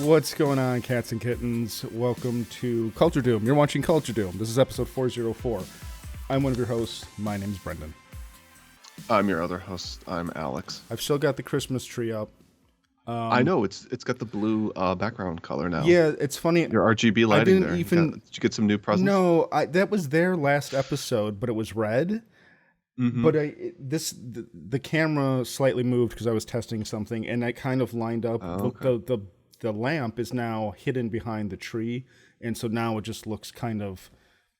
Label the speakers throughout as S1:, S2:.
S1: What's going on, cats and kittens? Welcome to Culture Doom. You're watching Culture Doom. This is episode 404. I'm one of your hosts. My name's Brendan.
S2: I'm your other host. I'm Alex.
S1: I've still got the Christmas tree up.
S2: I know it's got the blue background color now.
S1: Yeah, it's funny.
S2: Your RGB lighting there. Did you get some new presents?
S1: No, that was their last episode, but it was red. Mm-hmm. But the camera slightly moved because I was testing something, and I kind of lined up. The lamp is now hidden behind the tree, and so now it just looks kind of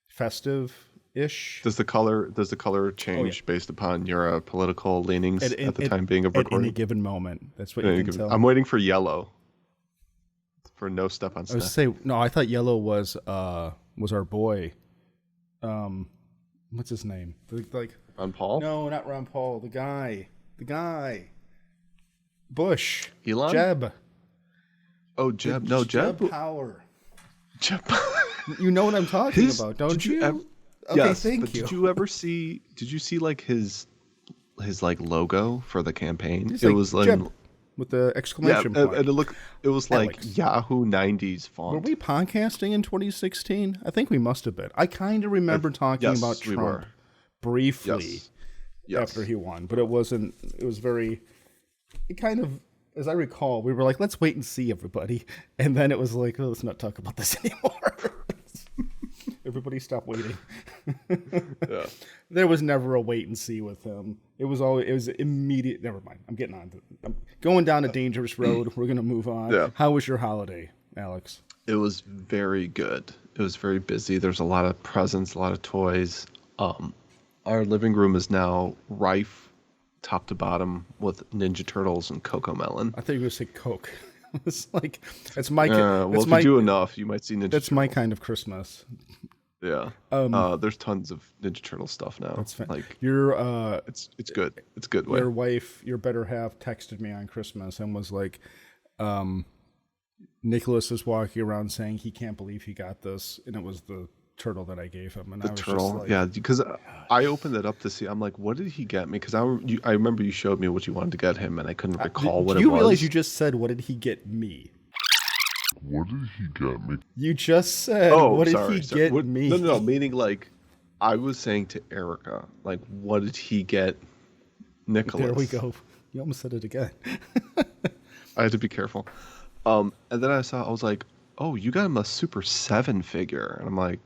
S1: festive-ish.
S2: Does the color change based upon your political leanings at the time being of recording?
S1: At any given moment. That's what you can tell.
S2: I'm waiting for yellow. For no step on step.
S1: I thought yellow was our boy. What's his name?
S2: Ron Paul?
S1: No, not Ron Paul. The guy. Bush.
S2: Elon?
S1: Jeb.
S2: Oh, Jeb. No, Jeb.
S1: Jeb Power.
S2: Jeb.
S1: You know what I'm talking about, don't you?
S2: Okay,
S1: yes, thank you.
S2: Did you ever see? Did you see like his like logo for the campaign?
S1: It was like Jeb with the exclamation point.
S2: And it was like Alex. Yahoo '90s font.
S1: Were we podcasting in 2016? I think we must have been. I kind of remember talking about Trump briefly after he won, but it wasn't. It was very. It kind of. As I recall, we were like, let's wait and see, everybody. And then it was like, oh, let's not talk about this anymore. Everybody stop waiting. Yeah. There was never a wait and see with him. It was immediate. Never mind. I'm getting on. I'm going down a dangerous road. We're going to move on. Yeah. How was your holiday, Alex?
S2: It was very good. It was very busy. There's a lot of presents, a lot of toys. Our living room is now rife top to bottom with Ninja Turtles and Coco Melon.
S1: I thought you were going to say Coke. It's like, it's my...
S2: if you do enough, you might see Ninja Turtles.
S1: That's my kind of Christmas.
S2: Yeah. There's tons of Ninja Turtle stuff now.
S1: That's fine.
S2: Like, it's good. It's good.
S1: Your wife, your better half, texted me on Christmas and was like, Nicholas is walking around saying he can't believe he got this, and it was the turtle that I gave him, and I was
S2: turtle,
S1: just like,
S2: yeah, because I opened it up to see. I'm like, what did he get me? Because I remember you showed me what you wanted to get him, and I couldn't recall what it was.
S1: You realize you just said, "What did he get me?"
S3: What did he get me?
S1: You just said, "What did he get me?"
S2: No, meaning like I was saying to Erica, like, what did he get Nicholas?
S1: There we go. You almost said it again.
S2: I had to be careful. And then I was like, oh, you got him a Super 7 figure, and I'm like.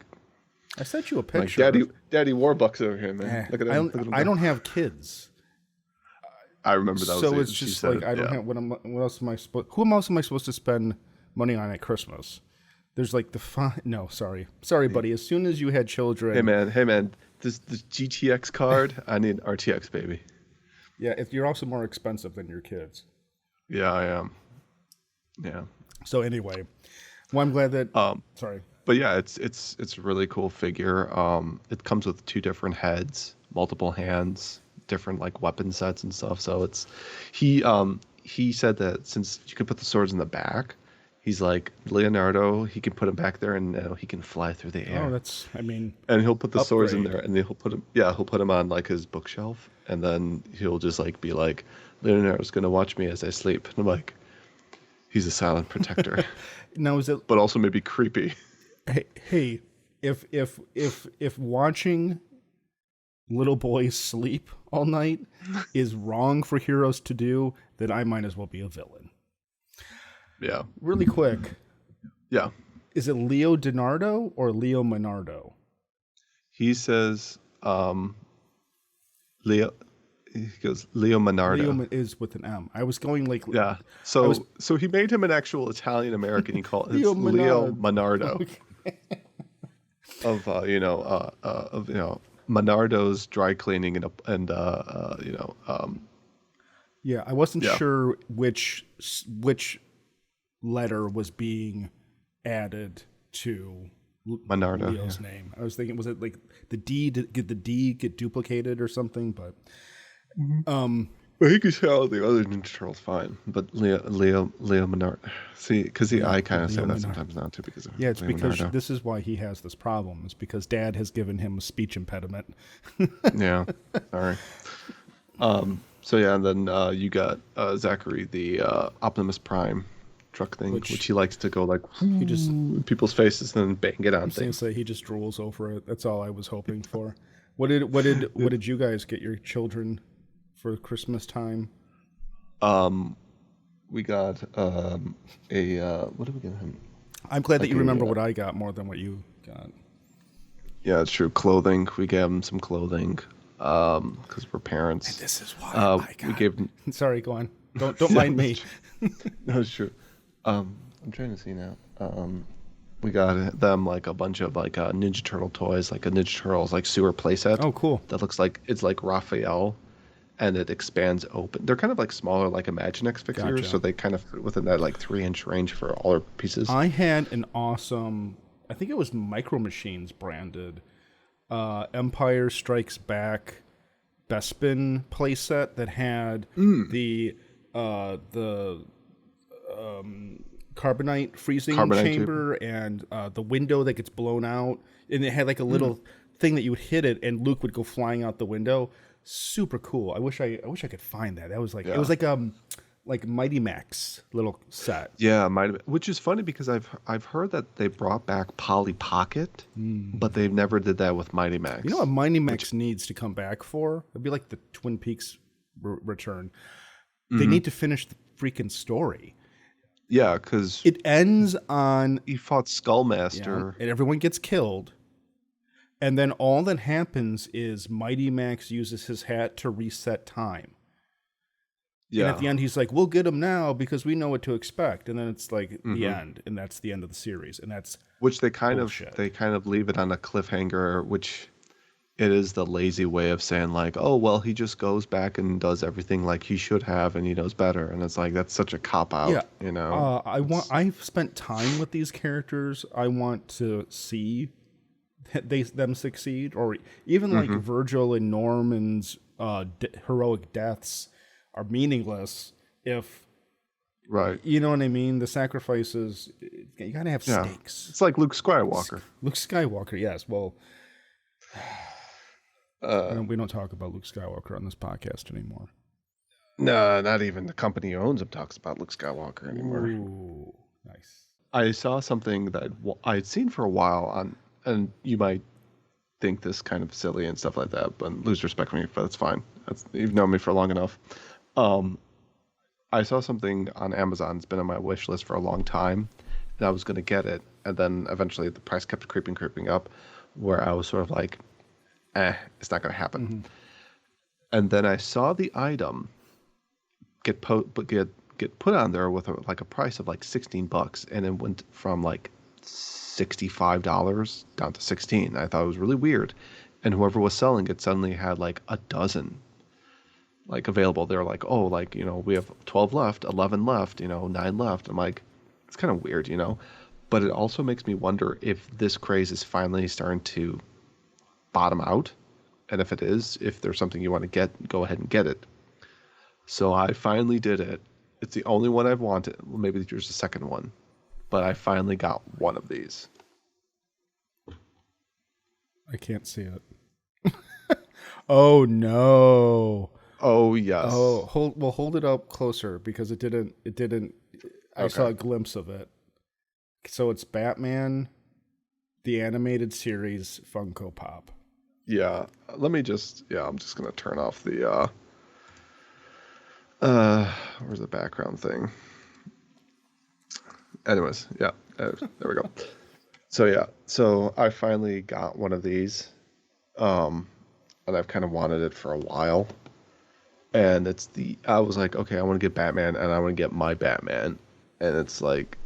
S1: I sent you a picture.
S2: Like Daddy Warbucks over here, man. Look at him.
S1: I don't have kids.
S2: I remember that.
S1: So it's just like I don't have. What else am I supposed? Who else am I supposed to spend money on at Christmas? There's like No, sorry, buddy. As soon as you had children.
S2: Hey man. This GTX card. I need RTX, baby.
S1: Yeah, you're also more expensive than your kids.
S2: Yeah, I am. Yeah.
S1: So anyway, well, I'm glad that. Sorry.
S2: But yeah, it's a really cool figure. It comes with 2 different heads, multiple hands, different like weapon sets and stuff. So he said that since you can put the swords in the back, he's like Leonardo. He can put them back there, and he can fly through the air.
S1: Oh,
S2: and he'll put the swords in there, and then he'll put them on like his bookshelf, and then he'll just like be like, Leonardo's gonna watch me as I sleep, and I'm like, he's a silent protector.
S1: Now is it?
S2: But also maybe creepy.
S1: Hey, if watching little boys sleep all night is wrong for heroes to do, then I might as well be a villain.
S2: Yeah.
S1: Really quick.
S2: Yeah.
S1: Is it Leo DiNardo or Leo Menardo?
S2: He says Leo. He goes Leo Menardo.
S1: Leo is with an M. I was going like
S2: yeah. So he made him an actual Italian American. He called it Leo Menardo. Okay. Of Menardo's dry cleaning and
S1: yeah, I wasn't sure which letter was being added to
S2: Menardo,
S1: Leo's name. I was thinking, was it like the D? Did the D get duplicated or something? But
S2: well, he could say all the other Ninja Turtles fine, but Leo Menard. See, because I kind of say that sometimes now too, because
S1: it's Leo because Menardo. This is why he has this problem. It's because Dad has given him a speech impediment.
S2: Yeah, sorry. So yeah, and then you got Zachary, the Optimus Prime truck thing, which he likes to go like
S1: he just
S2: in people's faces and then bang it on things.
S1: Say he just drools over it. That's all I was hoping for. What did you guys get your children for Christmas time?
S2: We got what did we get him?
S1: I'm glad that you remember what I got more than what you got.
S2: Yeah, it's true. Clothing. We gave him some clothing because we're parents.
S1: And this is why I got.
S2: We gave him...
S1: Sorry, go on. Don't mind me.
S2: No, it's true. I'm trying to see now. We got them like a bunch of like Ninja Turtle toys, like a Ninja Turtles like sewer playset.
S1: Oh, cool.
S2: That looks like it's like Raphael, and it expands open. They're kind of like smaller, like Imaginext figures, so they kind of fit within that like 3-inch range for all our pieces.
S1: I had an awesome, I think it was Micro Machines branded, Empire Strikes Back Bespin playset that had the carbonite freezing chamber and the window that gets blown out, and it had like a little thing that you would hit it and Luke would go flying out the window. Super cool. I wish I could find that. That was like it was like Mighty Max little set.
S2: Yeah, which is funny because I've heard that they brought back Polly Pocket, but they never did that with Mighty Max.
S1: You know what Mighty Max needs to come back for? It'd be like the Twin Peaks return. They need to finish the freaking story.
S2: Yeah, because
S1: it ends on
S2: he fought Skullmaster,
S1: and everyone gets killed. And then all that happens is Mighty Max uses his hat to reset time. Yeah. And at the end, he's like, "We'll get him now because we know what to expect." And then it's like the end, and that's the end of the series. And that's
S2: which they kind of leave it on a cliffhanger, which it is the lazy way of saying like, "Oh well, he just goes back and does everything like he should have, and he knows better." And it's like that's such a cop out, you know.
S1: I've spent time with these characters. I want to see them succeed, or even like Virgil and Norman's heroic deaths are meaningless if you know what I mean. The sacrifices, you gotta have stakes.
S2: It's like Luke Skywalker.
S1: Luke Skywalker, yes. Well, we don't talk about Luke Skywalker on this podcast anymore.
S2: No, not even the company who owns him talks about Luke Skywalker anymore.
S1: Ooh, nice.
S2: I saw something that I'd seen for a while on. And you might think this kind of silly and stuff like that, but lose respect for me, but it's fine. You've known me for long enough. I saw something on Amazon. It's been on my wish list for a long time, and I was going to get it. And then eventually the price kept creeping up, where I was sort of like, it's not going to happen. And then I saw the item get put on there with a price of like $16, and it went from like $65 down to $16. I thought it was really weird, and whoever was selling it suddenly had like a dozen like available. They're like, oh, like, you know, we have 12 left, 11 left, you know, 9 left. I'm like, it's kind of weird, you know, but it also makes me wonder if this craze is finally starting to bottom out, and if it is, if there's something you want to get, go ahead and get it. So I finally did it. It's the only one I've wanted. Well, maybe there's a second one, but I finally got one of these.
S1: I can't see it. Oh no.
S2: Oh yes.
S1: Oh, hold it up closer because it didn't. I saw a glimpse of it. So it's Batman, the animated series Funko Pop.
S2: Yeah. Let me just. Yeah, I'm just gonna turn off the. Where's the background thing? Anyways, yeah, there we go. So I finally got one of these, and I've kind of wanted it for a while. And I was like, okay, I want to get Batman, and I want to get my Batman, and it's like,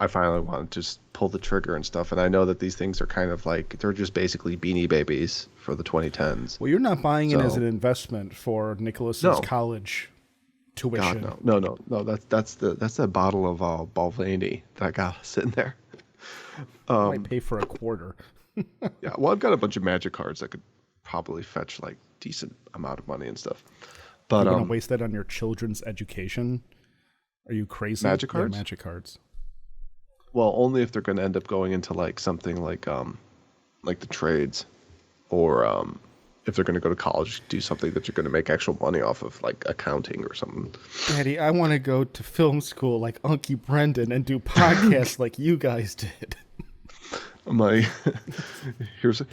S2: I finally want to just pull the trigger and stuff. And I know that these things are kind of like, they're just basically Beanie Babies for the 2010s.
S1: Well, you're not buying it as an investment for Nicholas's college tuition.
S2: God, no. That's the bottle of Balvenie that I got sitting there.
S1: I might pay for a quarter.
S2: Yeah, well, I've got a bunch of Magic cards that could probably fetch like decent amount of money and stuff. But
S1: you're gonna waste that on your children's education? Are you crazy?
S2: Magic cards?
S1: Yeah, Magic cards.
S2: Well, only if they're going to end up going into like something like the trades, or if they're going to go to college, do something that you're going to make actual money off of, like accounting or something.
S1: Daddy, I want to go to film school like Unky Brendan and do podcasts like you guys did.
S2: I'm like, here's a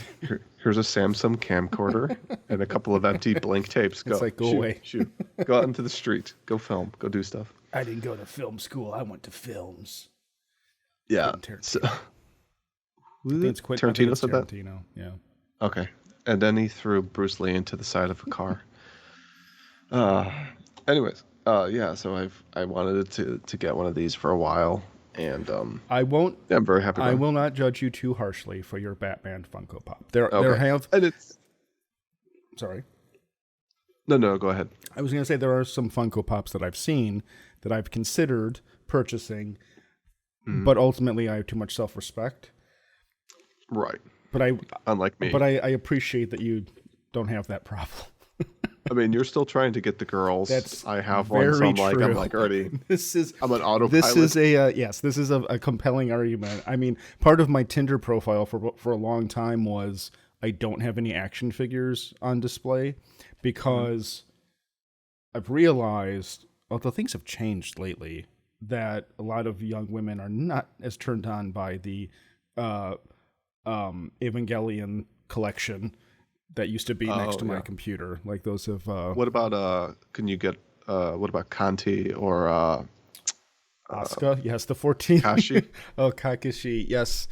S2: Samsung camcorder and a couple of empty blank tapes. Go,
S1: it's like, go
S2: shoot,
S1: away.
S2: Shoot. Go out into the street. Go film. Go do stuff.
S1: I didn't go to film school. I went to films.
S2: Yeah. So, Tarantino said that?
S1: Yeah.
S2: Okay. And then he threw Bruce Lee into the side of a car. Anyways, yeah. So I wanted to get one of these for a while, and
S1: I won't.
S2: Yeah, I'm very happy.
S1: I will not judge you too harshly for your Batman Funko Pop. There have.
S2: And it's.
S1: Sorry.
S2: No, go ahead.
S1: I was going to say there are some Funko Pops that I've seen that I've considered purchasing, but ultimately I have too much self-respect.
S2: Right.
S1: But
S2: unlike me.
S1: But I appreciate that you don't have that problem.
S2: I mean, you're still trying to get the girls.
S1: I
S2: have one, so I'm like already. I'm an autopilot.
S1: This is this is a compelling argument. I mean, part of my Tinder profile for a long time was I don't have any action figures on display because I've realized, although things have changed lately, that a lot of young women are not as turned on by the Evangelion collection that used to be next to my computer, like those of.
S2: What about can you get what about Kanti or
S1: Asuka? Yes, the 14.
S2: Kashi.
S1: Oh, Kakashi. Yes,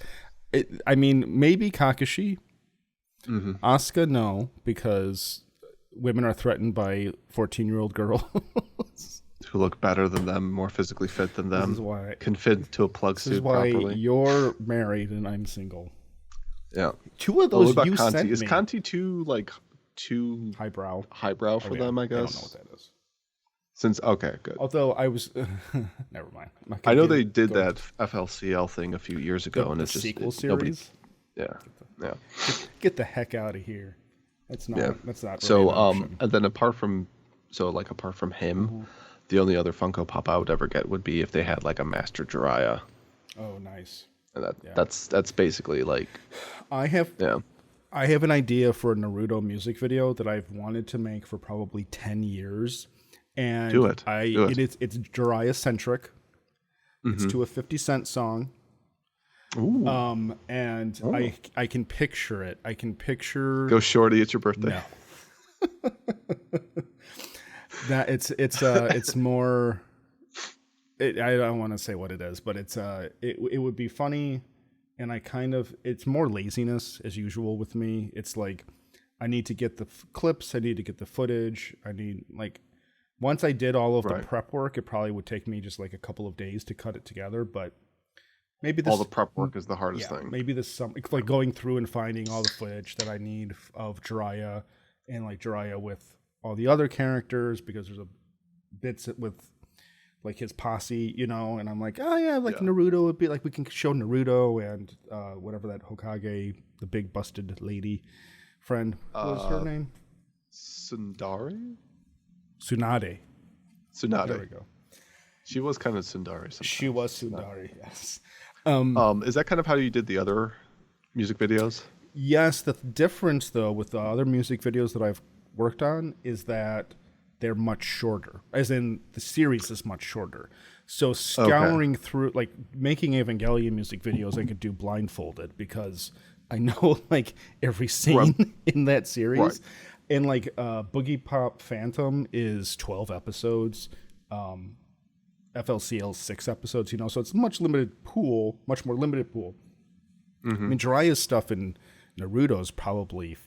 S1: I mean maybe Kakashi. Asuka, no, because women are threatened by 14-year-old girls
S2: who look better than them, more physically fit than them. This is why can fit into a plug suit properly.
S1: This is why you're married and I'm single.
S2: Yeah,
S1: two of those you
S2: Kanti?
S1: sent me.
S2: Is Kanti too highbrow for them? I guess.
S1: I don't know what that is.
S2: Okay, good.
S1: Although I was, never mind.
S2: I know they did that FLCL thing a few years ago, and it's just
S1: sequel series.
S2: Yeah.
S1: Get the heck out of here. That's not. Yeah. That's not. Really
S2: so and then apart from him, the only other Funko Pop I would ever get would be if they had like a Master Jiraiya.
S1: Oh, nice.
S2: And that's basically like.
S1: I have an idea for a Naruto music video that I've wanted to make for probably 10 years. And
S2: Do it.
S1: It's Jiraiya centric. It's to a 50 Cent song.
S2: Ooh.
S1: I can picture it. I can picture
S2: Go Shorty, it's your birthday.
S1: No. That it's more I don't want to say what it is, but it would be funny. And it's more laziness as usual with me. It's like, I need to get the clips. I need to get the footage. Once I did all of the prep work, it probably would take me just like a couple of days to cut it together. But maybe
S2: all the prep work is the hardest thing.
S1: Maybe like going through and finding all the footage that I need of Jiraiya and like Jiraiya with all the other characters, because there's bits with like his posse, and I'm like, oh yeah, Naruto would be like, we can show Naruto and whatever that Hokage, the big busted lady friend, what was her name?
S2: Tsunade.
S1: There we go.
S2: She was kind of Tsundari.
S1: She was Tsundari, yes.
S2: Is that kind of how you did the other music videos?
S1: Yes. The difference though with the other music videos that I've worked on is that they're much shorter, as in the series is much shorter. So scouring through, like making Evangelion music videos, I could do blindfolded because I know like every scene in that series. Right. And like Boogie Pop Phantom is 12 episodes. FLCL 6 episodes, so it's much more limited pool. I mean, Jiraiya's stuff in Naruto is probably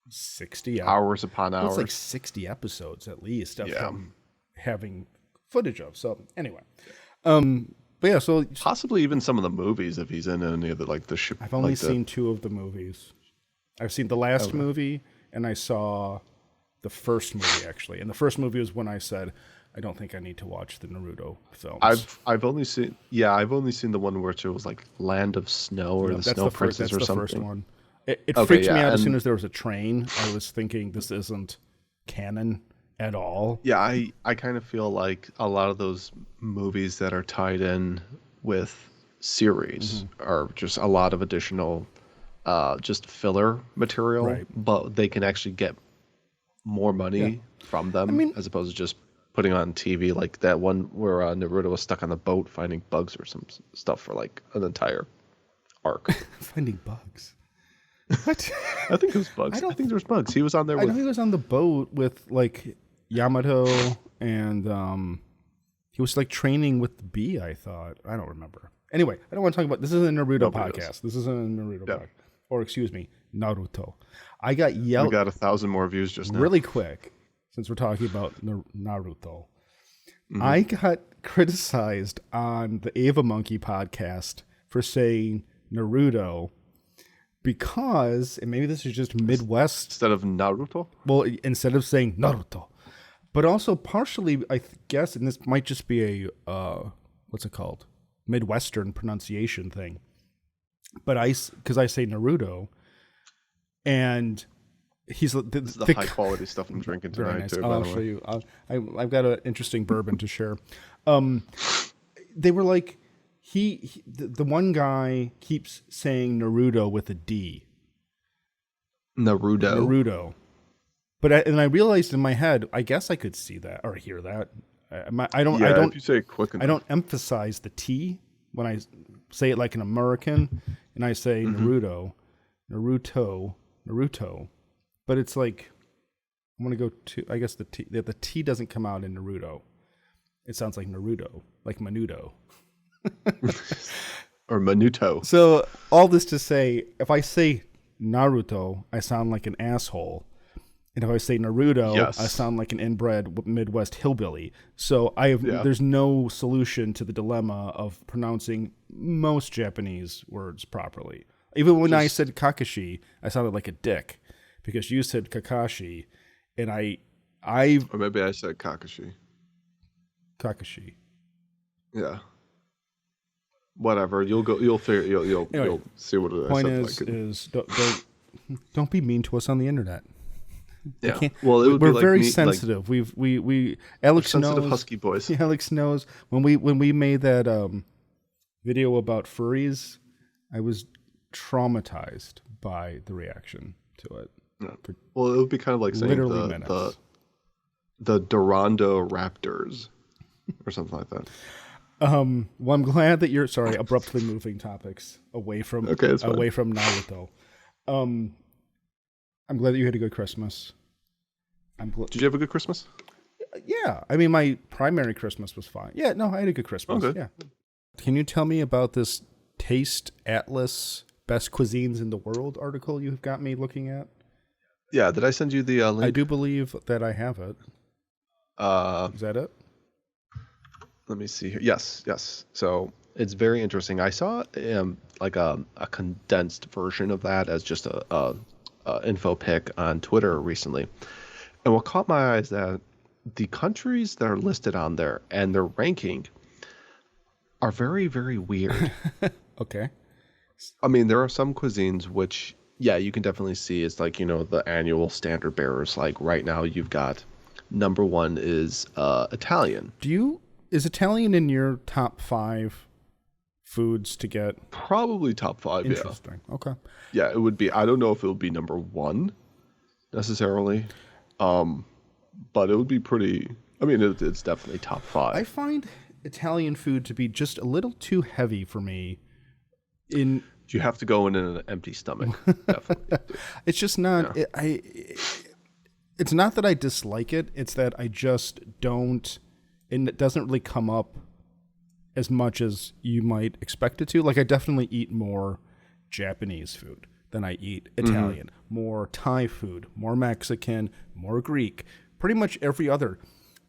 S1: 60
S2: hours upon hours.
S1: It's like 60 episodes at least of him having footage of. So anyway, but yeah, so
S2: possibly even some of the movies if he's in any of the like the ship.
S1: I've only seen 2 of the movies. I've seen the last movie and I saw the first movie actually. And the first movie was when I said, I don't think I need to watch the Naruto films.
S2: I've only seen the one where it was like Land of Snow or the Snow Princess or something. That's the first one.
S1: It freaked me out as soon as there was a train. I was thinking this isn't canon at all.
S2: Yeah, I kind of feel like a lot of those movies that are tied in with series are just a lot of additional just filler material,
S1: Right.
S2: but they can actually get more money from them as opposed to just putting on TV like that one where Naruto was stuck on the boat finding bugs or some stuff for like an entire arc.
S1: Finding bugs. What?
S2: I think it was bugs. I think there was bugs. He was on there
S1: I know he was on the boat with like Yamato and he was like training with the bee, I thought. I don't remember. Anyway, I don't want to talk about this. Is a Naruto podcast. This isn't a Naruto podcast. Or excuse me, Naruto. I got yelled.
S2: We got 1,000 more views just now.
S1: Really quick, since we're talking about Naruto. I got criticized on the Ava Monkey podcast for saying Naruto because, and maybe this is just Midwest.
S2: Instead of Naruto?
S1: Well, instead of saying Naruto. But also partially, I guess, and this might just be a, what's it called? Midwestern pronunciation thing. But because I say Naruto, and he's
S2: this is the high quality stuff I'm drinking tonight
S1: nice.
S2: too.
S1: I'll show you. I've got an interesting bourbon to share. They were like, the one guy keeps saying Naruto with a D. Naruto. But I realized in my head, I guess I could see that or hear that. I don't.
S2: If you say it quick enough.
S1: I don't emphasize the T when I say it like an American, and I say Naruto. But it's like I'm gonna go to. I guess the T doesn't come out in Naruto. It sounds like Naruto, like Menudo.
S2: Or Menuto.
S1: So all this to say, if I say Naruto, I sound like an asshole. And if I say Naruto, I sound like an inbred Midwest hillbilly. So there's no solution to the dilemma of pronouncing most Japanese words properly. Even when I said Kakashi, I sounded like a dick because you said Kakashi, and
S2: or maybe I said Kakashi.
S1: Kakashi.
S2: Yeah. Whatever. You'll figure. You'll see what it is.
S1: Point is don't be mean to us on the internet.
S2: Yeah. Well,
S1: we're very sensitive. We Alex knows.
S2: Sensitive husky boys.
S1: Yeah, Alex knows when we made that video about furries, I was traumatized by the reaction to it.
S2: Yeah. Well, it would be kind of like saying the Dorando Raptors or something like that.
S1: Well, I'm glad that you're abruptly moving topics away from Naruto. I'm glad that you had a good Christmas.
S2: Did you have a good Christmas?
S1: Yeah. I mean, my primary Christmas was fine. Yeah, no, I had a good Christmas.
S2: Okay.
S1: Yeah. Can you tell me about this Taste Atlas Best Cuisines in the World article you've got me looking at?
S2: Yeah, did I send you the link?
S1: I do believe that I have it. Is that it?
S2: Let me see here. Yes. So it's very interesting. I saw like a condensed version of that as just a info pic on Twitter recently. And what caught my eye is that the countries that are listed on there and their ranking are very, very weird.
S1: Okay.
S2: I mean, there are some cuisines which, you can definitely see it's like, the annual standard bearers. Like right now you've got number 1 is Italian.
S1: Is Italian in your top 5 foods to get?
S2: Probably top 5.
S1: Interesting.
S2: Yeah.
S1: Okay.
S2: Yeah, it would be. I don't know if it would be number 1 necessarily, but it would be pretty. I mean, it's definitely top 5.
S1: I find Italian food to be just a little too heavy for me.
S2: You have to go in an empty stomach. Definitely.
S1: It's just not. Yeah. It's not that I dislike it. It's that I just don't. And it doesn't really come up as much as you might expect it to. Like, I definitely eat more Japanese food than I eat Italian, more Thai food, more Mexican, more Greek, pretty much every other.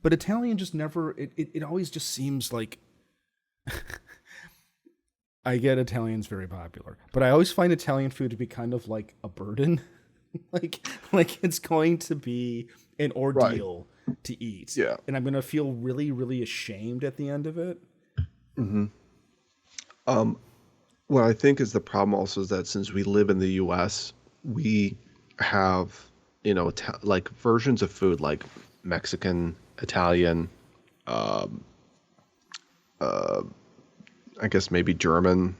S1: But Italian just never, it always just seems like, I get Italian's very popular, but I always find Italian food to be kind of like a burden. like it's going to be an ordeal. Right. To eat, and I'm gonna feel really, really ashamed at the end of it.
S2: What I think is the problem also is that since we live in the U.S., we have like versions of food like Mexican, Italian, I guess maybe German,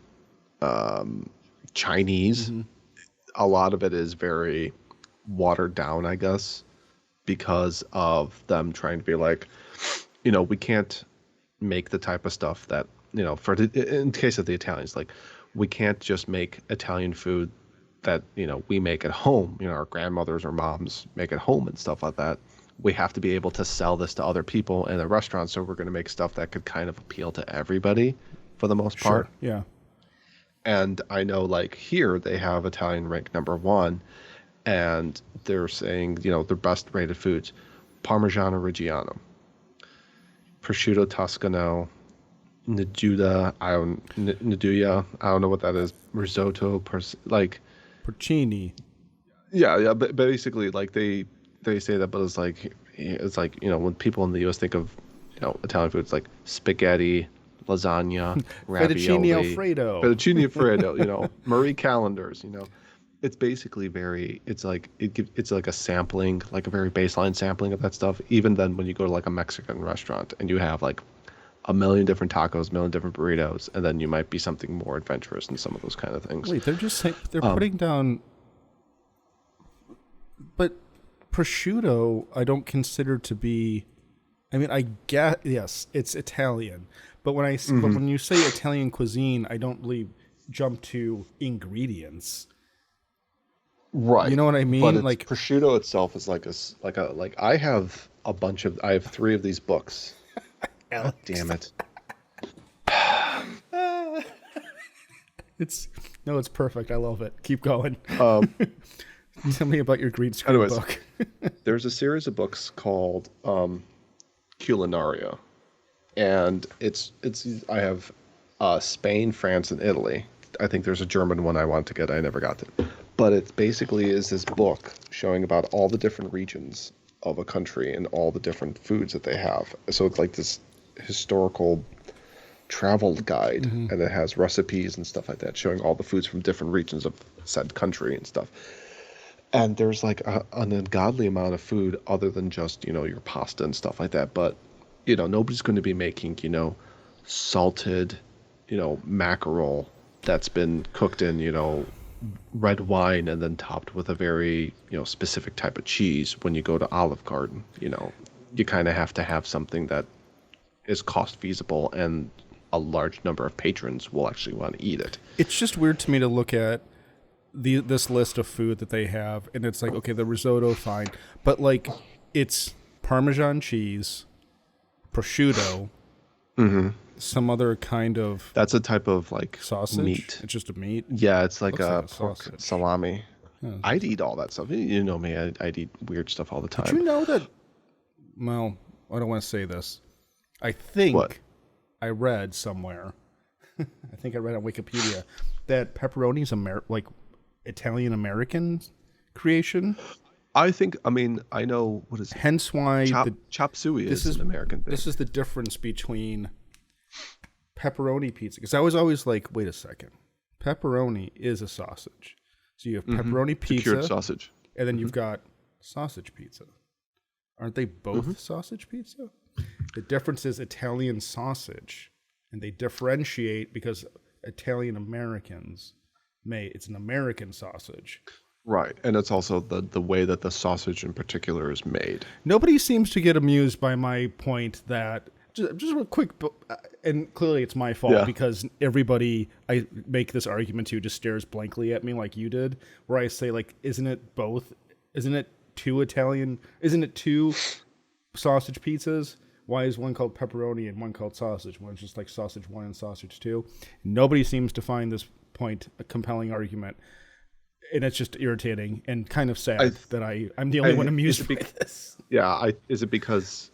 S2: Chinese, a lot of it is very watered down, I guess, because of them trying to be like, we can't make the type of stuff that, in case of the Italians, like we can't just make Italian food that, we make at home, our grandmothers or moms make at home and stuff like that. We have to be able to sell this to other people in a restaurant. So we're going to make stuff that could kind of appeal to everybody for the most part.
S1: Sure. Yeah.
S2: And I know like here they have Italian ranked #1 and they're saying, their best rated foods, Parmigiano Reggiano, prosciutto Toscano, Nduja, I don't know what that is, risotto,
S1: porcini.
S2: Yeah, but basically like they say that, but it's like when people in the U.S. think of Italian food, it's like spaghetti, lasagna, ravioli, fettuccine alfredo, Marie Callender's, it's basically it's like a sampling, like a very baseline sampling of that stuff. Even then, when you go to like a Mexican restaurant and you have like a million different tacos, a million different burritos, and then you might be something more adventurous in some of those kind of things.
S1: Wait, they're just saying they're putting down, but prosciutto I don't consider to be. I mean, I get, yes, it's Italian, but but when you say Italian cuisine, I don't really jump to ingredients.
S2: Right.
S1: You know what I mean?
S2: But
S1: like
S2: prosciutto itself is I have 3 of these books. God damn it.
S1: It's perfect. I love it. Keep going. Tell me about your green screen book.
S2: There's a series of books called Culinaria, and I have Spain, France, and Italy. I think there's a German one I want to get. I never got it. But it basically is this book showing about all the different regions of a country and all the different foods that they have. So it's like this historical travel guide, and it has recipes and stuff like that showing all the foods from different regions of said country and stuff. And there's like an ungodly amount of food other than just, your pasta and stuff like that. But, nobody's going to be making, salted, mackerel that's been cooked in, red wine and then topped with a very, specific type of cheese. When you go to Olive Garden, you kind of have to have something that is cost feasible and a large number of patrons will actually want to eat it.
S1: It's just weird to me to look at this list of food that they have, and it's like, okay, the risotto, fine, but like it's Parmesan cheese, prosciutto, some other kind of
S2: that's a type of like
S1: sausage.
S2: Meat.
S1: It's just a meat.
S2: Yeah, it's like a pork
S1: sausage.
S2: Salami.
S1: Yeah.
S2: I'd eat all that stuff. You know me, I'd eat weird stuff all the time.
S1: Did you know that? Well, I don't want to say this. I think I read somewhere. I think I read on Wikipedia that pepperoni is like Italian American creation.
S2: I know what is it?
S1: Hence why
S2: chop suey is an American thing.
S1: This is the difference between pepperoni pizza. Because I was always like, wait a second, pepperoni is a sausage. So you have pepperoni pizza,
S2: cured sausage,
S1: and then you've got sausage pizza. Aren't they both sausage pizza? The difference is Italian sausage, and they differentiate because Italian Americans it's an American sausage.
S2: Right, and it's also the way that the sausage in particular is made.
S1: Nobody seems to get amused by my point that, just real quick, and clearly it's my fault because everybody I make this argument to just stares blankly at me like you did, where I say, like, isn't it two sausage pizzas? Why is one called pepperoni and one called sausage? One's just like sausage 1 and sausage 2. Nobody seems to find this point a compelling argument. And it's just irritating and kind of sad that I'm the only one amused by this.
S2: Yeah, is it because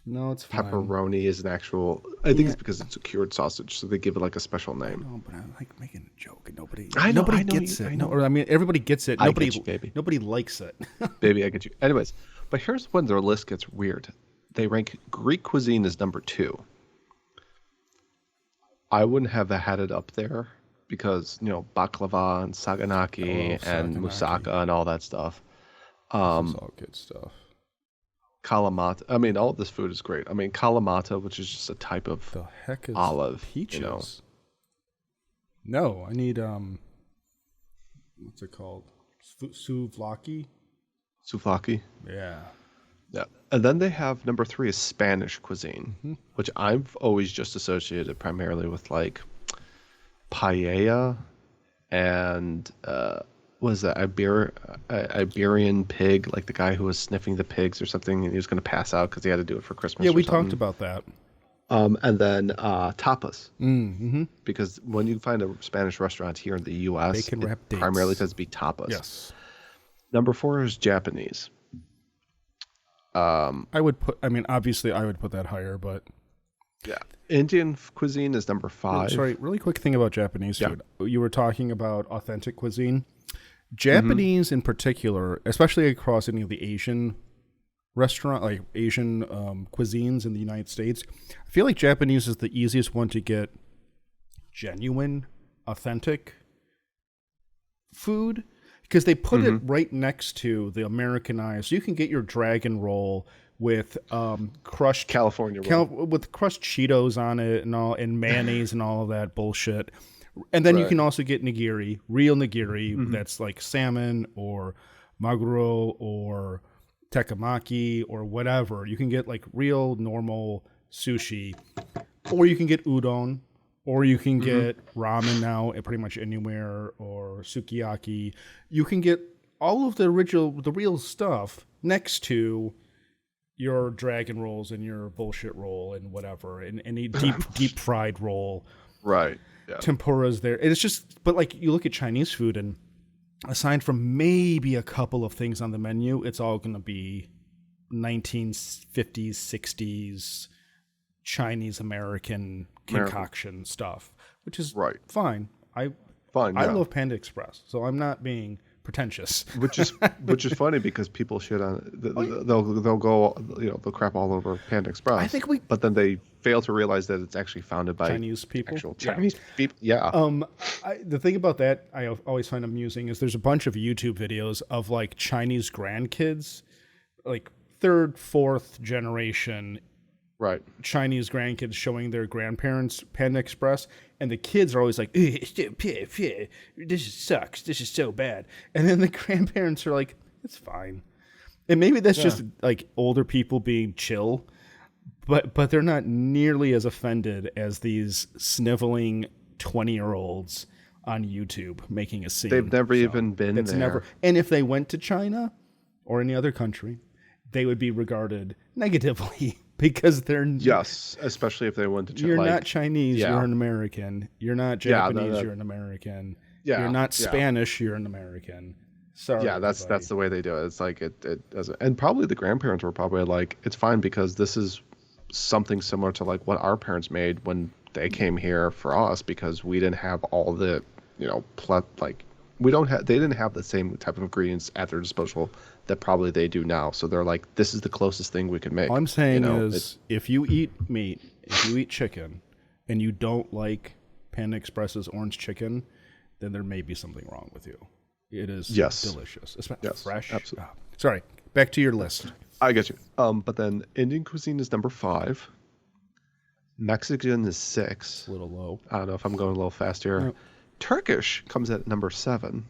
S1: no, it's fine.
S2: Pepperoni is an actual... I think it's because it's a cured sausage, so they give it like a special name.
S1: No, but I like making a joke and nobody gets it. Everybody gets it. Nobody,
S2: get you, baby.
S1: Nobody likes it.
S2: Baby, I get you. Anyways, but here's when their list gets weird. They rank Greek cuisine as number 2. I wouldn't have had it up there because, baklava and saganaki and moussaka and all that stuff.
S1: This is all good stuff.
S2: Kalamata. All this food is great. Kalamata, which is just a type of
S1: the heck is
S2: olive.
S1: Peaches. No, I need what's it called? Souvlaki.
S2: Souvlaki.
S1: Yeah.
S2: Yeah. And then they have number 3 is Spanish cuisine, which I've always just associated primarily with like paella and was that Iberian pig, like the guy who was sniffing the pigs or something, and he was going to pass out because he had to do it for Christmas.
S1: Yeah, we talked about that.
S2: And then tapas.
S1: Mm-hmm.
S2: Because when you find a Spanish restaurant here in the U.S., it primarily tends to be tapas.
S1: Yes.
S2: Number 4 is Japanese.
S1: Obviously I would put that higher, but
S2: yeah. Indian cuisine is number 5.
S1: Sorry, really quick thing about Japanese food. You were talking about authentic cuisine. Japanese in particular, especially across any of the Asian Asian cuisines in the United States, I feel like Japanese is the easiest one to get genuine, authentic food because they put it right next to the Americanized. You can get your dragon roll with crushed
S2: California roll.
S1: With crushed Cheetos on it and all, and mayonnaise and all of that bullshit. And then you can also get nigiri, real nigiri, that's like salmon or maguro or tekamaki or whatever. You can get like real normal sushi, or you can get udon, or you can get ramen now at pretty much anywhere, or sukiyaki. You can get all of the real stuff next to your dragon rolls and your bullshit roll and whatever, and any deep fried roll.
S2: Right. Yeah.
S1: Tempura's there. It's just, but like you look at Chinese food, and aside from maybe a couple of things on the menu, it's all going to be 1950s, 60s Chinese American concoction stuff, which is fine. I love Panda Express, so I'm not being pretentious.
S2: Which is funny because people shit on it. They'll go, they'll crap all over Panda Express.
S1: I think
S2: but then they fail to realize that it's actually founded by
S1: Chinese people.
S2: Actual Chinese people. Yeah.
S1: The thing about that I always find amusing is there's a bunch of YouTube videos of like Chinese grandkids, like 3rd, 4th generation.
S2: Right.
S1: Chinese grandkids showing their grandparents Panda Express, and the kids are always like, this sucks, this is so bad. And then the grandparents are like, it's fine. And maybe that's just like older people being chill, but they're not nearly as offended as these sniveling 20-year-olds on YouTube making a scene.
S2: They've never even been there.
S1: And if they went to China or any other country, they would be regarded negatively. Because they're
S2: especially if they went to China.
S1: You're not Chinese, you're an American. You're not Japanese, you're an American. You're not Spanish, you're an American. Sorry.
S2: Yeah, that's the way they do it. It's like it doesn't. And probably the grandparents were probably like, it's fine because this is something similar to like what our parents made when they came here for us, because we didn't have all the they didn't have the same type of ingredients at their disposal that probably they do now. So they're like, this is the closest thing we can make.
S1: All I'm saying is, if you eat meat, if you eat chicken, and you don't like Panda Express's orange chicken, then there may be something wrong with you. It is delicious. It's fresh.
S2: Absolutely.
S1: Sorry, back to your list.
S2: I get you. But then Indian cuisine is number 5. Mexican is 6.
S1: It's a little low.
S2: I don't know if I'm going a little fast here. No. Turkish comes at number 7.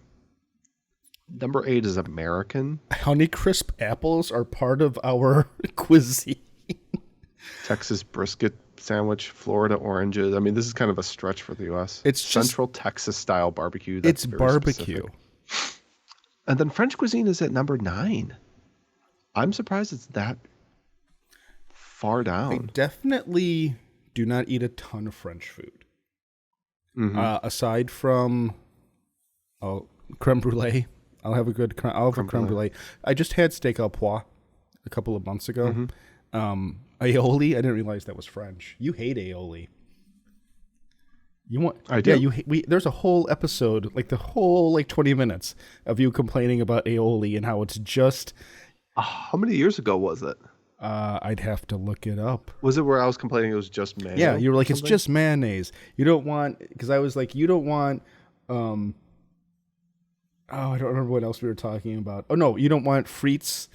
S2: Number 8 is American.
S1: Honeycrisp apples are part of our cuisine.
S2: Texas brisket sandwich, Florida oranges. I mean, this is kind of a stretch for the U.S.
S1: It's
S2: Central Texas style barbecue.
S1: It's barbecue.
S2: Specific. And then French cuisine is at number 9. I'm surprised it's that far down.
S1: I definitely do not eat a ton of French food. Aside from creme brulee. I'll have a creme brulee. I just had steak au pois a couple of months ago. Aioli, I didn't realize that was French. You hate aioli. You want?
S2: I do.
S1: Yeah, there's a whole episode, like the whole 20 minutes of you complaining about aioli and how it's just.
S2: How many years ago was it?
S1: I'd have to look it up.
S2: Was it where I was complaining it was just mayonnaise?
S1: Yeah, you were like, it's just mayonnaise. You don't want, because I was like, you don't want. I don't remember what else we were talking about. Oh, no, you don't want frites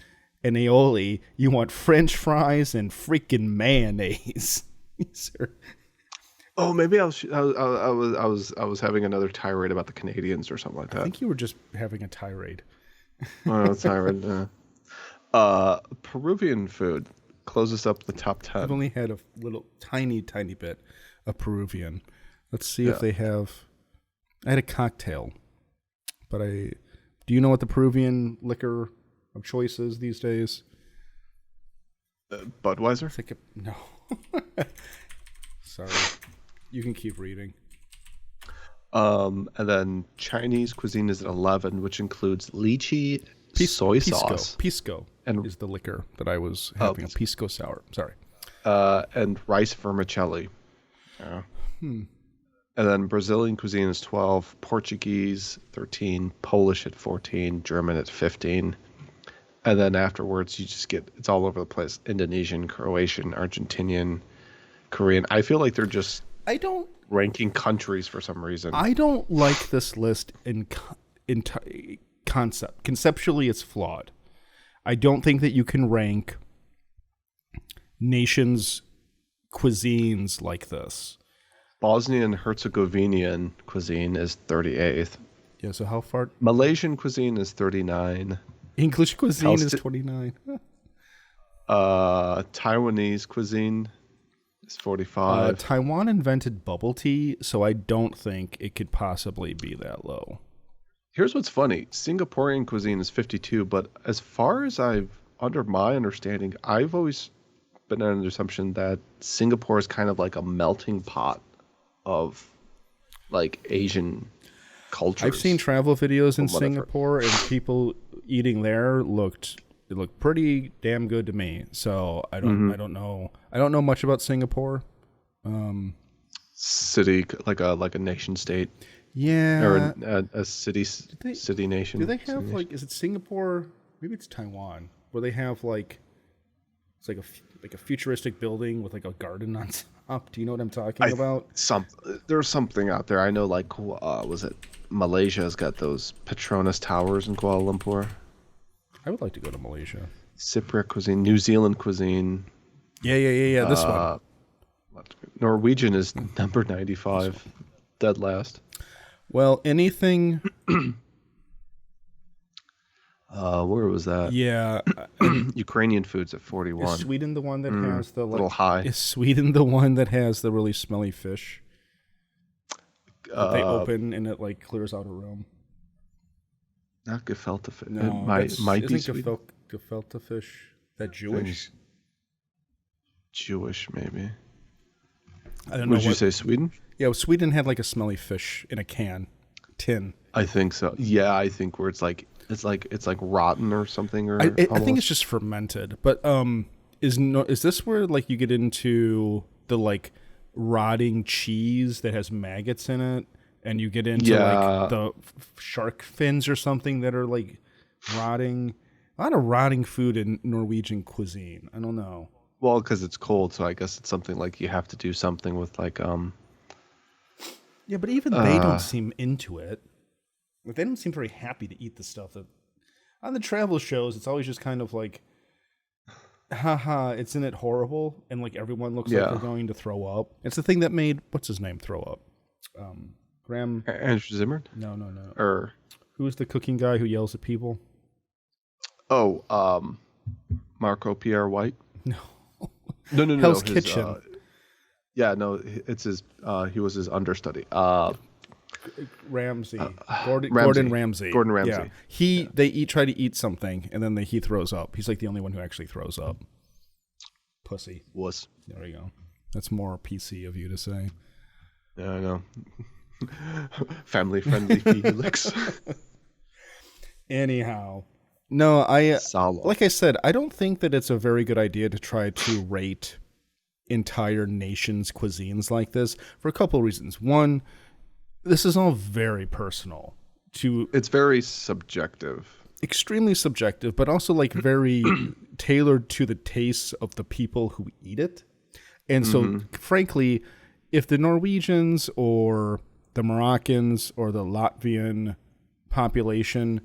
S1: and aioli. You want French fries and freaking mayonnaise.
S2: Oh, maybe I was having another tirade about the Canadians or something like
S1: I
S2: that.
S1: think you were just having a tirade.
S2: Oh, tirade. Peruvian food closes up the top 10.
S1: I've only had a little tiny bit of Peruvian. Let's see if
S2: Yeah.
S1: they have. I had a cocktail, but do you know what the Peruvian liquor of choice is these days?
S2: Budweiser?
S1: No. Sorry. You can keep reading.
S2: And then Chinese cuisine is at 11, which includes lychee, soy sauce.
S1: Pisco
S2: and
S1: is the liquor that I was having, a pisco sour. Sorry.
S2: And rice vermicelli. And then Brazilian cuisine is 12, Portuguese 13, Polish at 14, German at 15. And then afterwards, you just it's all over the place. Indonesian, Croatian, Argentinian, Korean. I feel like they're just ranking countries for some reason.
S1: I don't like this list in concept. Conceptually, it's flawed. I don't think that you can rank nations' cuisines like this.
S2: Bosnian Herzegovinian cuisine is 38th.
S1: Yeah, so how far?
S2: Malaysian cuisine is 39.
S1: English cuisine is 29.
S2: Taiwanese cuisine is 45.
S1: Taiwan invented bubble tea, so I don't think it could possibly be that low.
S2: Here's what's funny. Singaporean cuisine is 52, but as far as under my understanding, I've always been under the assumption that Singapore is kind of like a melting pot of like Asian cultures.
S1: I've seen travel videos in Singapore, and people eating there looked pretty damn good to me. So I don't know much about Singapore.
S2: City like a nation state.
S1: Yeah,
S2: or a city nation.
S1: Do they have is it Singapore? Maybe it's Taiwan, where they have it's like a futuristic building with like a garden on top. Do you know what I'm talking about?
S2: There's something out there. I know, was it Malaysia's got those Petronas Towers in Kuala Lumpur.
S1: I would like to go to Malaysia.
S2: Cypriot cuisine, New Zealand cuisine.
S1: Yeah. This one.
S2: Norwegian is number 95, dead last.
S1: Well, anything.
S2: Where was that?
S1: Yeah.
S2: Ukrainian food's at 41.
S1: Is Sweden the one that has the
S2: little high?
S1: Is Sweden the one that has the really smelly fish that they open and it clears out a room?
S2: Not gefilte fish.
S1: No,
S2: it might be Sweden.
S1: Gefilte fish that Jewish?
S2: Jewish, maybe.
S1: I don't know.
S2: Would you say Sweden?
S1: Yeah, Sweden had a smelly fish in a tin.
S2: I think so. Yeah, I think where it's like rotten or something, or
S1: I think it's just fermented. But is this where you get into the rotting cheese that has maggots in it, and you get into the shark fins or something that are rotting? A lot of rotting food in Norwegian cuisine. I don't know.
S2: Well, because it's cold, so I guess it's something you have to do something with
S1: Yeah, but even they don't seem into it. They don't seem very happy to eat the stuff that on the travel shows. It's always just kind of haha, isn't it horrible? And everyone looks like they're going to throw up. It's the thing that made what's his name throw up. Graham
S2: Andrew Zimmern?
S1: No.
S2: Or
S1: who's the cooking guy who yells at people?
S2: Oh, Marco Pierre White?
S1: No.
S2: No.
S1: Hell's Kitchen.
S2: It's his. He was his understudy.
S1: Ramsay. Gordon Ramsay.
S2: Gordon Ramsay.
S1: Yeah. They try to eat something, and then he throws up. He's the only one who actually throws up. Pussy.
S2: Wuss.
S1: There you go. That's more PC of you to say.
S2: Yeah, I know. Family friendly Felix.
S1: Anyhow. No, like I said, I don't think that it's a very good idea to try to rate entire nations' cuisines like this for a couple of reasons. One, this is all very personal.
S2: It's very subjective.
S1: Extremely subjective, but also very tailored to the tastes of the people who eat it. And so, frankly, if the Norwegians or the Moroccans or the Latvian population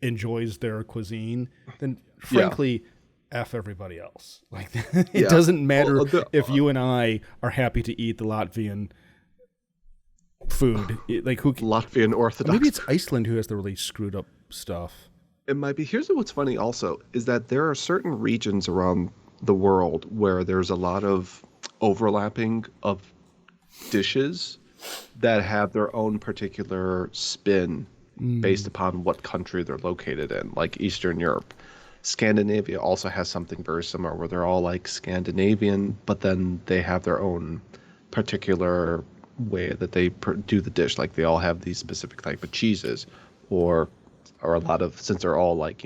S1: enjoys their cuisine, then frankly, F everybody else. Like it doesn't matter if you and I are happy to eat the Latvian food. Like
S2: Latvian Orthodox.
S1: Maybe it's Iceland who has the really screwed up stuff.
S2: It might be. Here's what's funny also is that there are certain regions around the world where there's a lot of overlapping of dishes that have their own particular spin based upon what country they're located in, like Eastern Europe. Scandinavia also has something very similar where they're all like Scandinavian, but then they have their own particular way that they do the dish. Like they all have these specific type of cheeses, or a lot of, since they're all like,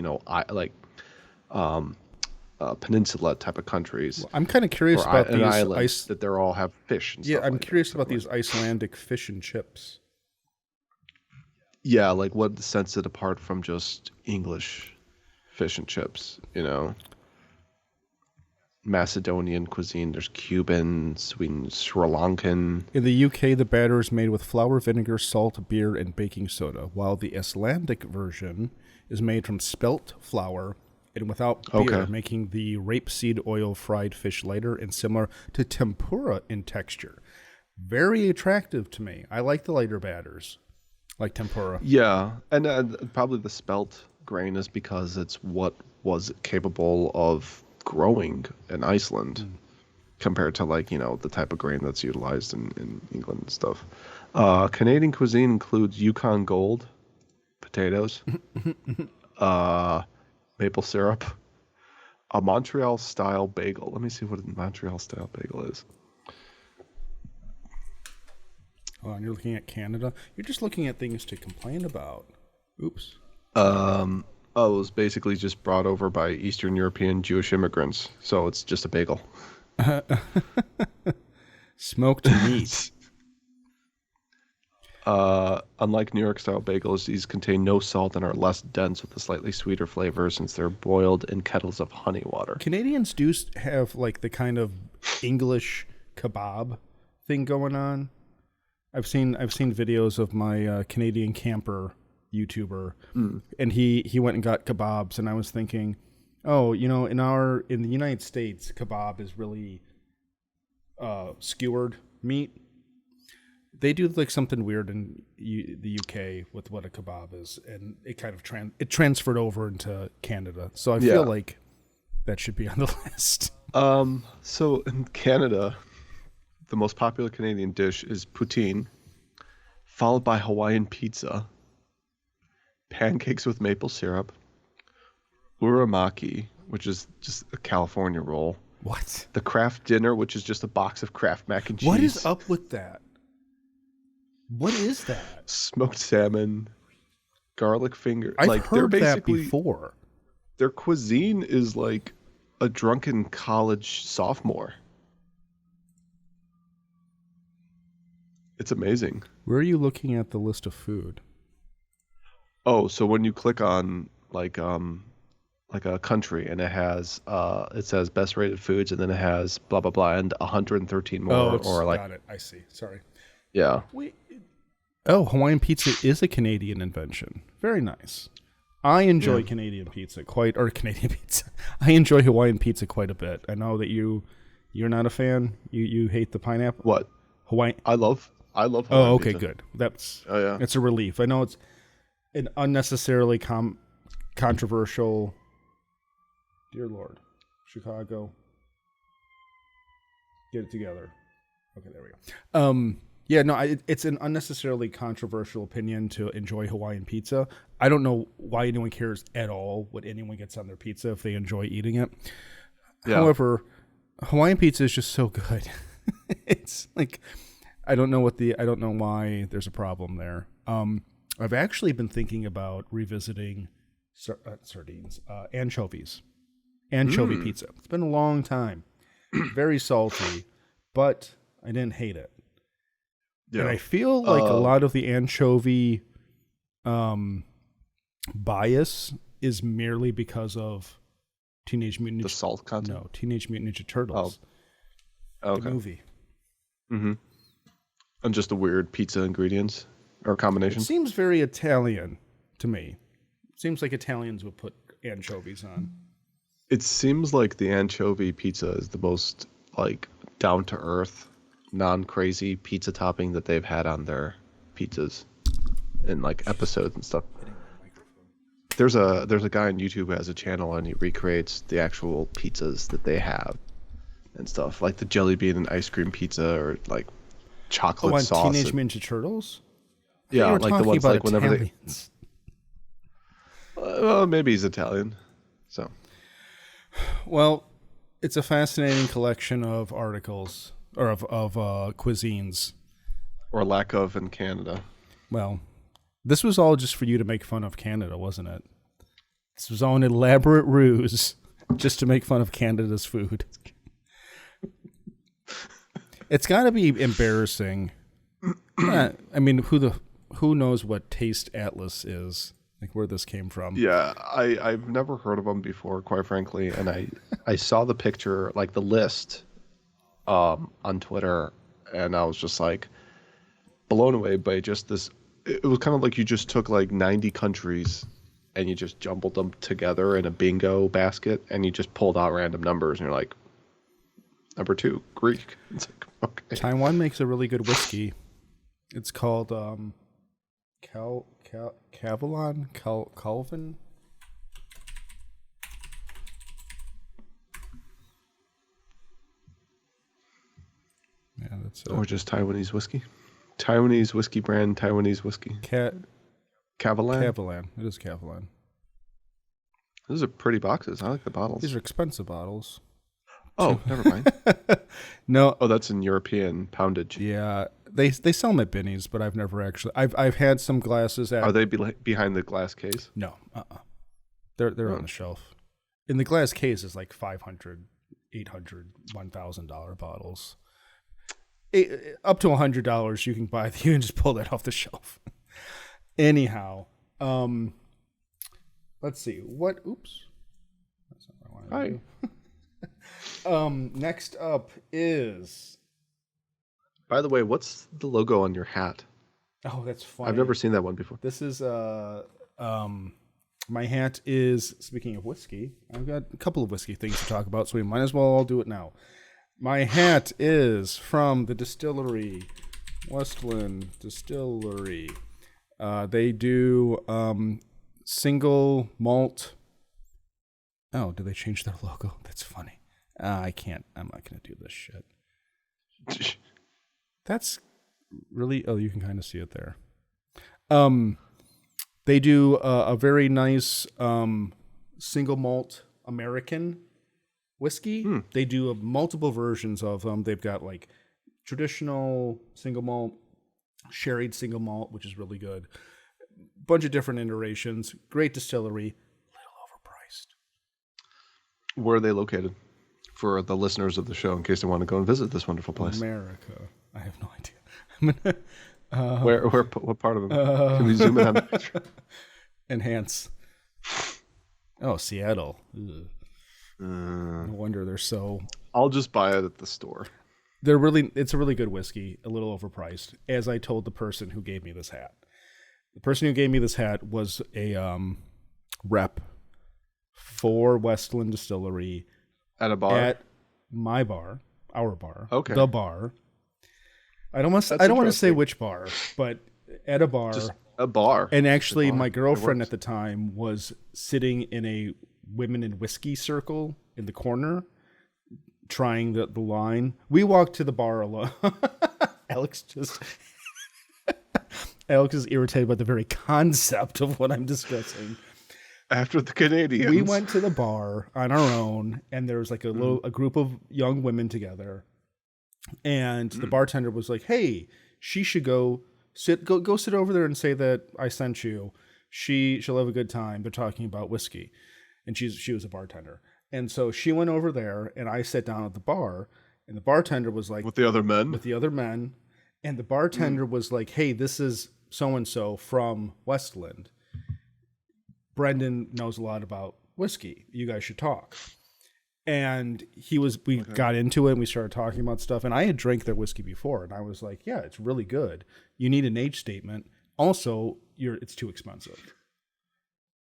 S2: peninsula type of countries.
S1: Well, I'm kind of curious about these
S2: that they all have fish. And stuff
S1: I'm
S2: like
S1: curious about these Icelandic fish and chips.
S2: Yeah, like what sets it apart from just English fish and chips, Macedonian cuisine, there's Cuban, Sri Lankan.
S1: In the UK, the batter is made with flour, vinegar, salt, beer, and baking soda, while the Icelandic version is made from spelt flour and without beer, making the rapeseed oil fried fish lighter and similar to tempura in texture. Very attractive to me. I like the lighter batters, like tempura.
S2: Yeah, and probably the spelt grain is because it's what was capable of growing in Iceland compared to the type of grain that's utilized in England and stuff. Canadian cuisine includes Yukon Gold, potatoes, maple syrup, a Montreal style bagel. Let me see what a Montreal style bagel is.
S1: Oh, and you're looking at Canada? You're just looking at things to complain about. Oops.
S2: It was basically just brought over by Eastern European Jewish immigrants, so it's just a bagel.
S1: Smoked meat.
S2: Unlike New York style bagels, these contain no salt and are less dense with a slightly sweeter flavor since they're boiled in kettles of honey water.
S1: Canadians do have like the kind of English kebab thing going on. I've seen videos of my Canadian camper YouTuber, and he went and got kebabs, and I was thinking, in the United States, kebab is really skewered meat. They do like something weird in the UK with what a kebab is, and it kind of transferred over into Canada. So I feel like that should be on the list.
S2: So in Canada, the most popular Canadian dish is poutine, followed by Hawaiian pizza, pancakes with maple syrup, uramaki, which is just a California roll.
S1: What?
S2: The Kraft dinner, which is just a box of Kraft mac and cheese.
S1: What is up with that? What is that?
S2: Smoked salmon, garlic finger.
S1: I've heard that before.
S2: Their cuisine is like a drunken college sophomore. It's amazing.
S1: Where are you looking at the list of food?
S2: Oh, so when you click on like a country and it says best rated foods and then it has blah blah blah and 113 more
S1: got it. I see. Sorry.
S2: Yeah.
S1: Hawaiian pizza is a Canadian invention. Very nice. I enjoy Canadian pizza I enjoy Hawaiian pizza quite a bit. I know that you're not a fan. You hate the pineapple.
S2: What?
S1: Hawaii.
S2: I love Hawaiian
S1: okay,
S2: pizza.
S1: good. It's a relief. I know it's an unnecessarily controversial. Dear Lord, Chicago, get it together. Okay, there we go. It's an unnecessarily controversial opinion to enjoy Hawaiian pizza. I don't know why anyone cares at all what anyone gets on their pizza if they enjoy eating it. Yeah. However, Hawaiian pizza is just so good. It's like I don't know why there's a problem there. I've actually been thinking about revisiting anchovies. Anchovy pizza. It's been a long time. Very salty, but I didn't hate it. Yeah. And I feel like a lot of the anchovy bias is merely because of Teenage Mutant Ninja...
S2: The salt content?
S1: No, Teenage Mutant Ninja Turtles.
S2: Oh. Okay.
S1: The movie.
S2: Mm-hmm. And just the weird pizza ingredients or combination?
S1: It seems very Italian to me. It seems like Italians would put anchovies on.
S2: It seems like the anchovy pizza is the most like down to earth, non-crazy pizza topping that they've had on their pizzas in like episodes and stuff. There's a guy on YouTube who has a channel and he recreates the actual pizzas that they have and stuff, like the jelly bean and ice cream pizza or like chocolate sauce.
S1: Teenage Ninja Turtles?
S2: Yeah, like the ones like whenever
S1: Italians.
S2: Well, maybe he's Italian. So.
S1: Well, it's a fascinating collection of articles or of cuisines.
S2: Or lack of in Canada.
S1: Well, this was all just for you to make fun of Canada, wasn't it? This was all an elaborate ruse just to make fun of Canada's food. It's got to be embarrassing. I mean, who knows what Taste Atlas is? Like where this came from.
S2: Yeah, I've never heard of them before, quite frankly. And I saw the picture, like the list on Twitter, and I was just like blown away by just this. It was kind of like you just took like 90 countries and you just jumbled them together in a bingo basket and you just pulled out random numbers and you're like, number 2, Greek. It's like, okay.
S1: Taiwan makes a really good whiskey. It's called Calvin. Yeah, that's it.
S2: Or just Taiwanese whiskey. Taiwanese whiskey brand, Taiwanese whiskey.
S1: Cavalan? Cavalan. It is Cavalan.
S2: Those are pretty boxes. I like the bottles.
S1: These are expensive bottles.
S2: Oh, never mind.
S1: No.
S2: Oh, that's in European poundage.
S1: Yeah. They sell them at Binny's, but I've never actually. I've had some glasses at.
S2: Are they behind the glass case?
S1: No. They're on the shelf. In the glass case is like $500, $800, $1,000 bottles. Up to $100 you can buy. You can just pull that off the shelf. Anyhow, let's see what. Oops, that's not what I wanted to do. Next up is.
S2: By the way, what's the logo on your hat?
S1: Oh, that's funny.
S2: I've never seen that one before.
S1: This is my hat is. Speaking of whiskey, I've got a couple of whiskey things to talk about, so we might as well all do it now. My hat is from the distillery, Westland Distillery. They do single malt. Oh, did they change their logo? That's funny. I can't. I'm not going to do this shit. That's really. Oh, you can kind of see it there. They do a very nice single malt American whiskey. They do multiple versions of them. They've got like traditional single malt, sherried single malt, which is really good. Bunch of different iterations. Great distillery. Little overpriced.
S2: Where are they located? For the listeners of the show, in case they want to go and visit this wonderful place.
S1: America. I have no idea. I'm
S2: gonna, what part of them? Can we zoom in on the picture?
S1: Enhance. Oh, Seattle. Ugh. No wonder they're so.
S2: I'll just buy it at the store.
S1: It's a really good whiskey, a little overpriced. As I told the person who gave me this hat, the person who gave me this hat was a rep for Westland Distillery
S2: at a bar,
S1: at my bar, our bar,
S2: okay,
S1: the bar. I don't want to say which bar, but at a bar,
S2: just a bar.
S1: And actually, my girlfriend at the time was sitting in a women in whiskey circle in the corner, trying the line. We walked to the bar alone. Alex is irritated by the very concept of what I'm discussing.
S2: After the Canadians,
S1: we went to the bar on our own, and there was like a group of young women together, and the bartender was like, "Hey, she should go sit over there and say that I sent you. She'll have a good time. They're talking about whiskey." And she was a bartender. And so she went over there, and I sat down at the bar, and the bartender was like...
S2: With the other men?
S1: With the other men. And the bartender was like, "Hey, this is so-and-so from Westland. Brendan knows a lot about whiskey. You guys should talk." And we got into it, and we started talking about stuff. And I had drank their whiskey before, and I was like, "Yeah, it's really good. You need an age statement. Also, it's too expensive."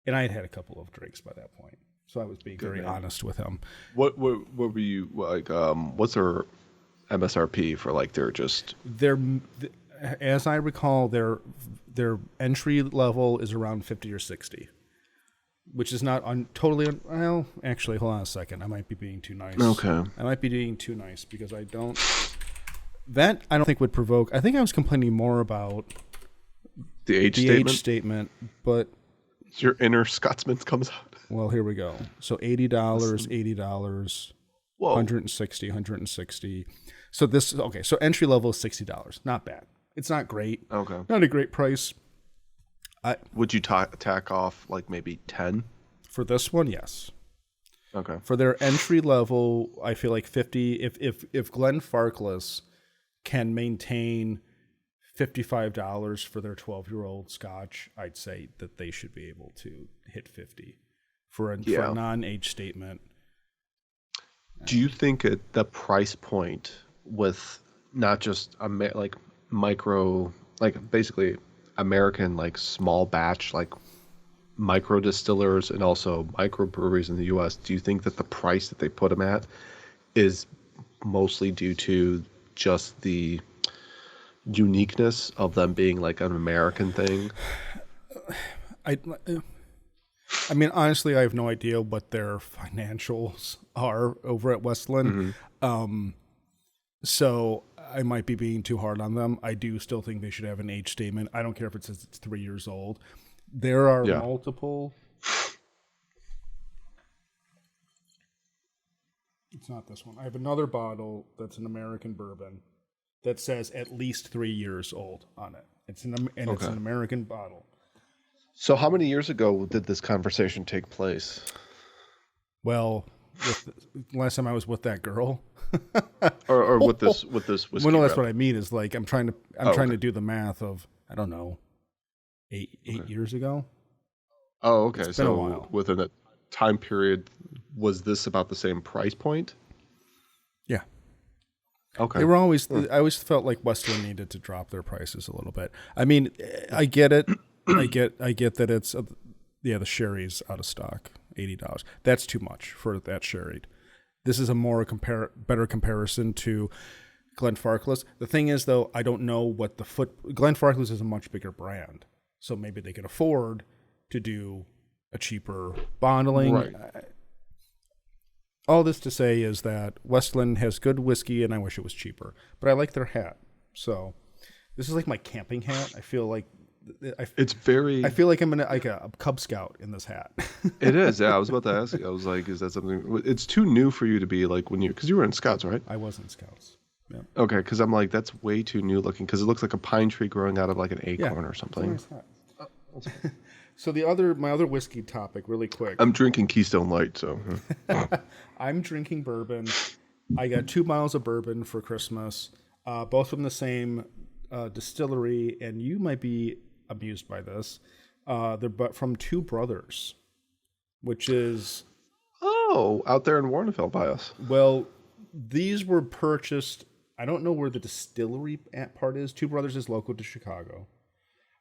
S1: And I had had a couple of drinks by that point. So I was being very honest with him.
S2: What were you like? What's their MSRP for like
S1: as I recall, their entry level is around 50 or 60, which is not well, actually, hold on a second. I might be being too nice.
S2: Okay.
S1: I might be being too nice because I don't think would provoke. I think I was complaining more about
S2: the age
S1: statement, but
S2: your inner Scotsman comes out.
S1: Well, here we go. So $80, $80,
S2: Whoa.
S1: 160, 160. So so entry level is $60. Not bad. It's not great.
S2: Okay.
S1: Not a great price.
S2: Would you tack off like maybe 10?
S1: For this one, yes.
S2: Okay.
S1: For their entry level, I feel like 50. If Glenn Farkless can maintain $55 for their 12-year-old Scotch, I'd say that they should be able to hit 50 for a non-age statement.
S2: Do you think the price point with not just micro, like basically American like small batch like micro distillers and also microbreweries in the U.S., do you think that the price that they put them at is mostly due to just the uniqueness of them being like an American thing?
S1: I mean, honestly, I have no idea what their financials are over at Westland.
S2: Mm-hmm.
S1: So I might be being too hard on them. I do still think they should have an age statement. I don't care if it says it's 3 years old. There are multiple. It's not this one. I have another bottle that's an American bourbon that says at least 3 years old on it. It's an American bottle.
S2: So how many years ago did this conversation take place?
S1: Well, last time I was with that girl.
S2: or with this whiskey.
S1: Well, no, that's what I mean. Is like I'm trying to do the math of I don't know, eight years ago.
S2: Oh, okay.
S1: It's been a while.
S2: Within that time period, was this about the same price point?
S1: Yeah.
S2: Okay.
S1: They were always. I always felt like Westland needed to drop their prices a little bit. I mean, I get it. I get that it's the sherry's out of stock, $80. That's too much for that sherry. This is a more better comparison to Glen Farkless. The thing is, though, I don't know what Glen Farkless is a much bigger brand, so maybe they could afford to do a cheaper bottling.
S2: Right.
S1: All this to say is that Westland has good whiskey, and I wish it was cheaper. But I like their hat. So this is like my camping hat. I feel like
S2: it's very.
S1: I feel like I'm like a Cub Scout in this hat.
S2: It is. Yeah, I was about to ask you. I was like, is that something? It's too new for you to be like because you were in Scouts, right?
S1: I was in Scouts. Yeah.
S2: Okay, because I'm like that's way too new looking because it looks like a pine tree growing out of like an acorn or something.
S1: It's a nice hat. So my other whiskey topic, really quick.
S2: I'm drinking Keystone Light, so.
S1: I'm drinking bourbon. I got 2 bottles of bourbon for Christmas, both from the same distillery, and you might be amused by this. They're from two brothers, which is
S2: out there in Warrenville by us.
S1: Well, these were purchased. I don't know where the distillery part is. Two Brothers is local to Chicago.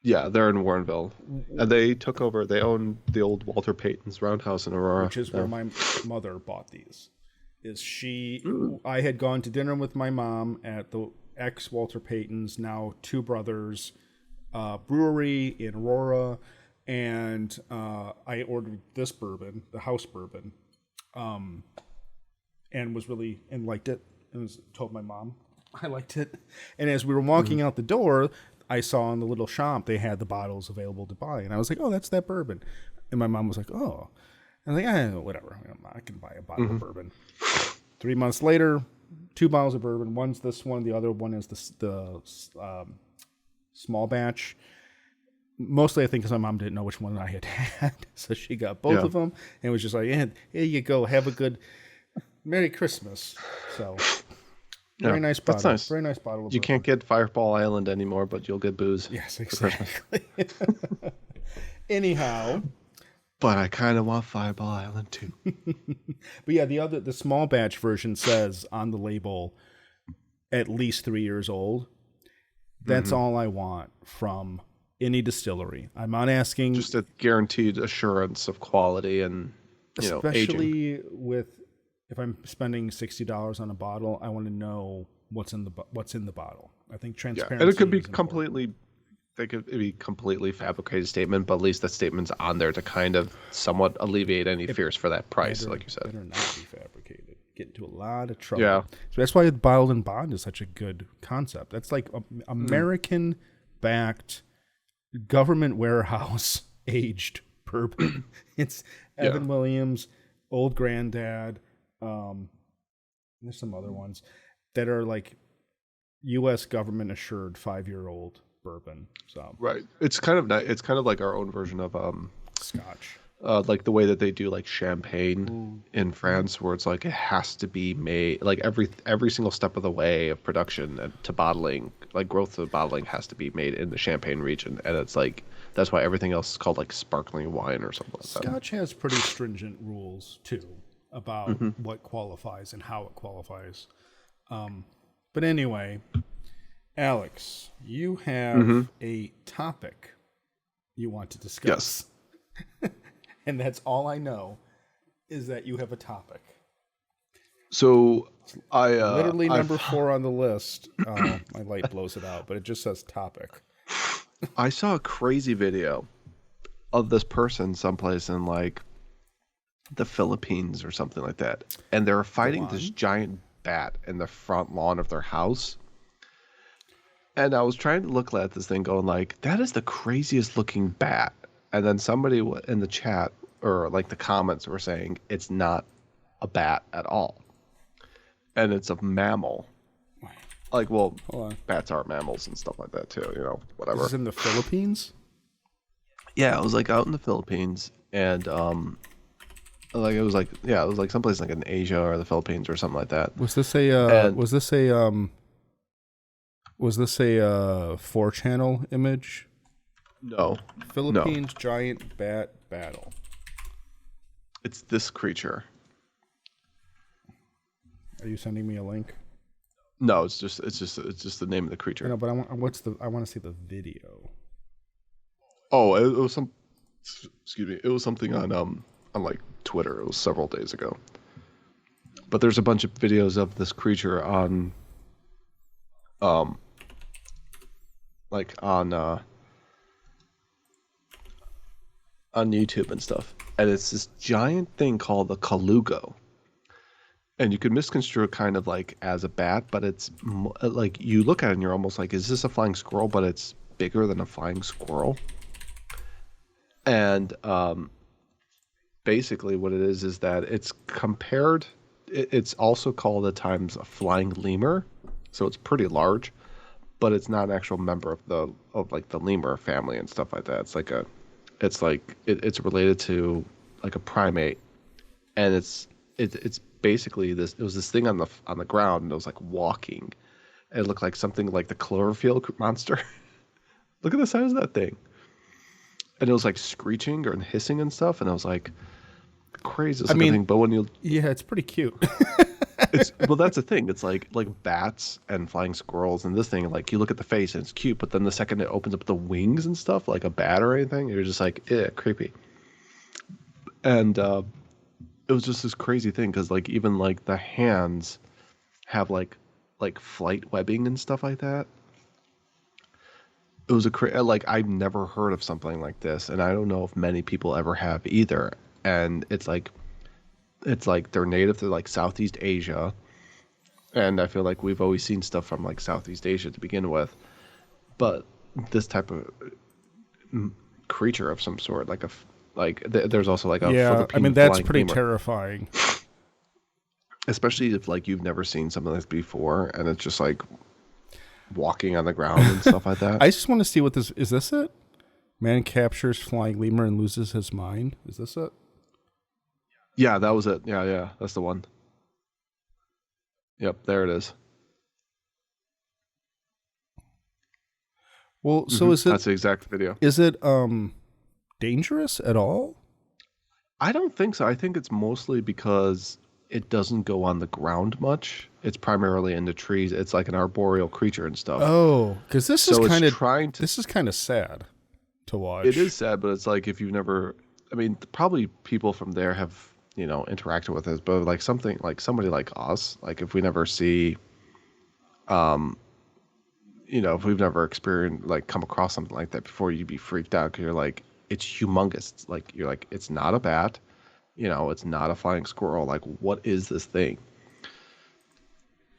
S2: Yeah, they're in Warrenville, and they took over. They own the old Walter Payton's Roundhouse in Aurora,
S1: which is where my mother bought these. I had gone to dinner with my mom at the ex Walter Payton's, now Two Brothers brewery in Aurora, and I ordered this bourbon, the house bourbon, and liked it, and told my mom I liked it. And as we were walking out the door, I saw in the little shop they had the bottles available to buy, and I was like, "Oh, that's that bourbon." And my mom was like, "Oh," and I was like, "Whatever, I can buy a bottle of bourbon." 3 months later, 2 bottles of bourbon. One's this one, the other one is the small batch. Mostly, I think because my mom didn't know which one I had, so she got both of them, and was just like, "Here you go, have a good Merry Christmas." So. Very nice bottle.
S2: That's nice.
S1: Very nice bottle.
S2: You can't get Fireball Island anymore, but you'll get booze.
S1: Yes, exactly. Anyhow.
S2: But I kind of want Fireball Island too.
S1: But yeah, the small batch version says on the label, at least 3 years old. That's all I want from any distillery. I'm not asking.
S2: Just a guaranteed assurance of quality and.
S1: Especially with if I'm spending $60 on a bottle, I want to know what's in the bottle. I think transparency.
S2: And it could be completely fabricated statement, but at least that statement's on there to kind of somewhat alleviate any fears for that price, like you said.
S1: Better not be fabricated. Get into a lot of trouble.
S2: Yeah.
S1: So that's why bottled and bond is such a good concept. That's like American-backed, government warehouse aged bourbon. It's Evan Williams, Old Granddad. There's some other ones that are like U.S. government assured 5-year-old bourbon. So
S2: right, it's kind of like our own version of
S1: Scotch.
S2: Like the way that they do like champagne in France, where it's like it has to be made like every single step of the way of production and to bottling, like growth of bottling has to be made in the Champagne region, and it's like that's why everything else is called like sparkling wine or something like that.
S1: Scotch has pretty stringent rules too about what qualifies and how it qualifies. But anyway, Alex, you have a topic you want to discuss.
S2: Yes.
S1: And that's all I know is that you have a topic.
S2: So I
S1: literally number 4 on the list. My light blows it out, but it just says topic.
S2: I saw a crazy video of this person someplace in like the Philippines or something like that, and they're fighting this giant bat in the front lawn of their house. And I was trying to look at this thing going like, that is the craziest looking bat. And then somebody in the chat or like the comments were saying it's not a bat at all. And it's a mammal. Like, well, bats are mammals and stuff like that too, whatever.
S1: This is in the Philippines?
S2: Yeah, it was like out in the Philippines, and like it was like someplace like in Asia or the Philippines or something like that.
S1: Was this a 4-channel image?
S2: No.
S1: Philippines giant bat battle.
S2: It's this creature.
S1: Are you sending me a link?
S2: No, it's just the name of the creature.
S1: No, but I want to see the video.
S2: Oh, it was it was something on like Twitter. It was several days ago. But there's a bunch of videos of this creature on YouTube and stuff, and it's this giant thing called the Colugo, and you could misconstrue it kind of like as a bat, but it's like you look at it and you're almost like, is this a flying squirrel? But it's bigger than a flying squirrel. And basically what it is that it's compared, it's also called at times a flying lemur, so it's pretty large, but it's not an actual member of the lemur family and stuff like that. It's related to like a primate, and it's basically this. It was this thing on the ground, and it was like walking. And it looked like something like the Cloverfield monster. Look at the size of that thing. And it was like screeching or hissing and stuff, and I was like, crazy thing. But when
S1: it's pretty cute.
S2: Well, that's the thing. It's like bats and flying squirrels, and this thing, like you look at the face and it's cute, but then the second it opens up the wings and stuff, like a bat or anything, you're just like, creepy. And it was just this crazy thing because like even like the hands have like flight webbing and stuff like that. It was I've never heard of something like this, and I don't know if many people ever have either. And it's like they're native to like Southeast Asia, and I feel like we've always seen stuff from like Southeast Asia to begin with, but this type of creature of some sort, there's also like a Philippine
S1: that's pretty
S2: lemur.
S1: terrifying.
S2: Especially if like you've never seen something like this before, and it's just like walking on the ground and stuff like that.
S1: I just want to see what this is. This it? Man captures flying lemur and loses his mind. Is this it?
S2: Yeah, that was it. Yeah, that's the one. Yep, there it is.
S1: Well, so is it?
S2: That's the exact video.
S1: Is it dangerous at all?
S2: I don't think so. I think it's mostly because it doesn't go on the ground much. It's primarily in the trees. It's like an arboreal creature and stuff.
S1: Oh, because this is kind of sad to watch.
S2: It is sad, but it's like if you've never. I mean, probably people from there have interacted with it. But like something like somebody like us, like if we never see, if we've never experienced, like come across something like that before, you'd be freaked out because you're like, it's humongous. It's like, you're like, it's not a bat, it's not a flying squirrel. Like, what is this thing?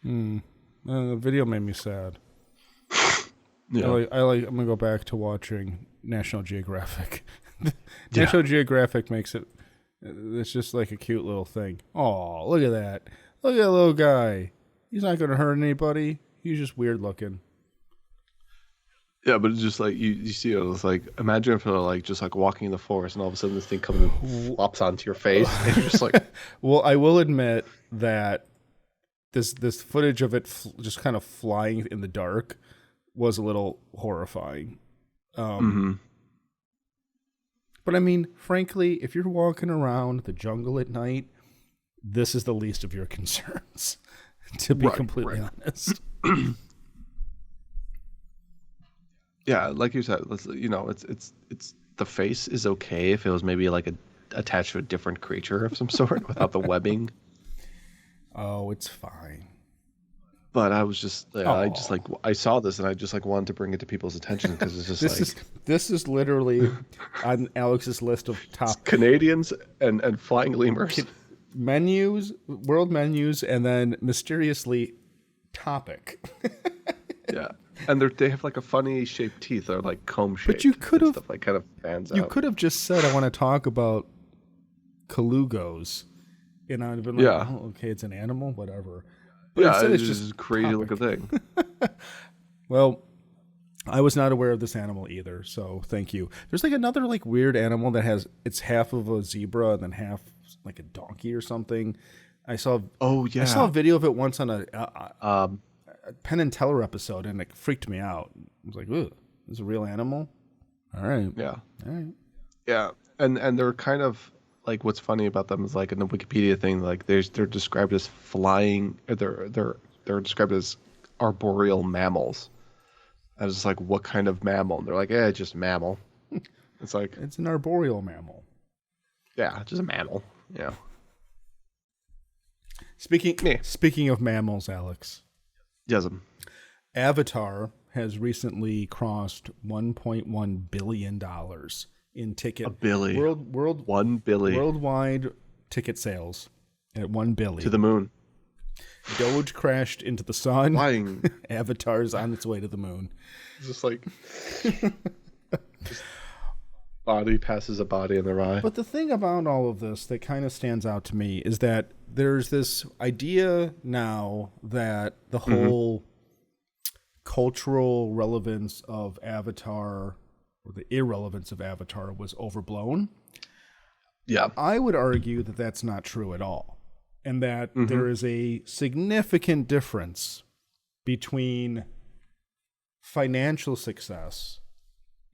S1: The video made me sad.
S2: Yeah.
S1: I'm gonna go back to watching National Geographic.
S2: Yeah.
S1: National Geographic makes it. It's just like a cute little thing. Oh, look at that! Look at that little guy. He's not gonna hurt anybody. He's just weird looking.
S2: Yeah, but it's just like you see it. It's like, imagine if you're like just like walking in the forest and all of a sudden this thing comes and flops onto your face, and you're just like.
S1: Well, I will admit that this footage of it just kind of flying in the dark was a little horrifying. But I mean, frankly, if you're walking around the jungle at night, this is the least of your concerns, to be completely honest.
S2: Yeah, like you said, it's the face is okay if it was maybe like attached to a different creature of some sort without the webbing.
S1: Oh, it's fine.
S2: But I was just, I saw this and I just like wanted to bring it to people's attention because it's just
S1: this is literally on Alex's list of top
S2: it's Canadians and flying lemurs
S1: menus, world menus, and then mysteriously topic.
S2: Yeah, and they have like a funny shaped teeth. They're like comb shaped.
S1: But you could have
S2: stuff like kind of fans out.
S1: You could have just said, "I want to talk about Colugos," and I'd have been like, "Oh, okay, it's an animal, whatever." But
S2: yeah, it's just a crazy looking thing.
S1: Well, I was not aware of this animal either, so thank you. There's like another like weird animal that it's half of a zebra and then half like a donkey or something. I saw I saw a video of it once on a Penn and Teller episode, and it freaked me out. I was like, "Ooh, this is a real animal?" All right.
S2: Yeah.
S1: All right.
S2: Yeah, and they're kind of like, what's funny about them is like in the Wikipedia thing, like they're described as flying. They're described as arboreal mammals. I was just like, what kind of mammal? And they're like, just mammal. It's like
S1: it's an arboreal mammal.
S2: Yeah, just a mammal. Yeah.
S1: Speaking of mammals, Alex.
S2: Yes.
S1: Avatar has recently crossed $1.1 billion in ticket.
S2: $1 billion. $1 billion.
S1: Worldwide ticket sales at $1 billion.
S2: To the moon.
S1: Doge crashed into the sun.
S2: Flying.
S1: Avatar's on its way to the moon.
S2: It's just like body passes a body in their eye.
S1: But the thing about all of this that kind of stands out to me is that there's this idea now that the whole cultural relevance of Avatar, or the irrelevance of Avatar, was overblown.
S2: Yeah.
S1: I would argue that that's not true at all. And that there is a significant difference between financial success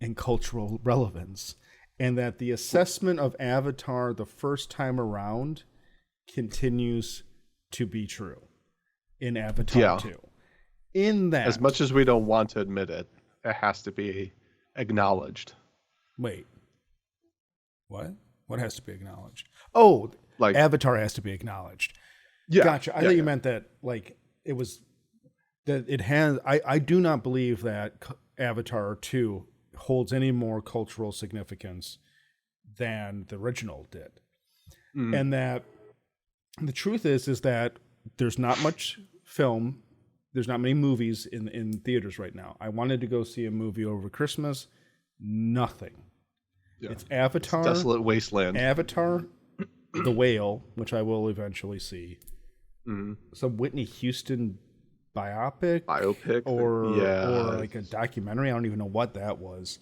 S1: and cultural relevance. And that the assessment of Avatar the first time around continues to be true in Avatar 2. In that,
S2: as much as we don't want to admit it, it has to be acknowledged.
S1: Wait. What? What has to be acknowledged? Oh, like Avatar has to be acknowledged. Yeah. Gotcha. I thought you meant that like it was that it has I do not believe that Avatar 2 holds any more cultural significance than the original did. And that the truth is that there's not much film, there's not many movies in theaters right now. I wanted to go see a movie over Christmas, nothing. Yeah. It's Avatar,
S2: it's desolate wasteland.
S1: Avatar, The Whale, which I will eventually see. Some Whitney Houston biopic or like a documentary. I don't even know what that was.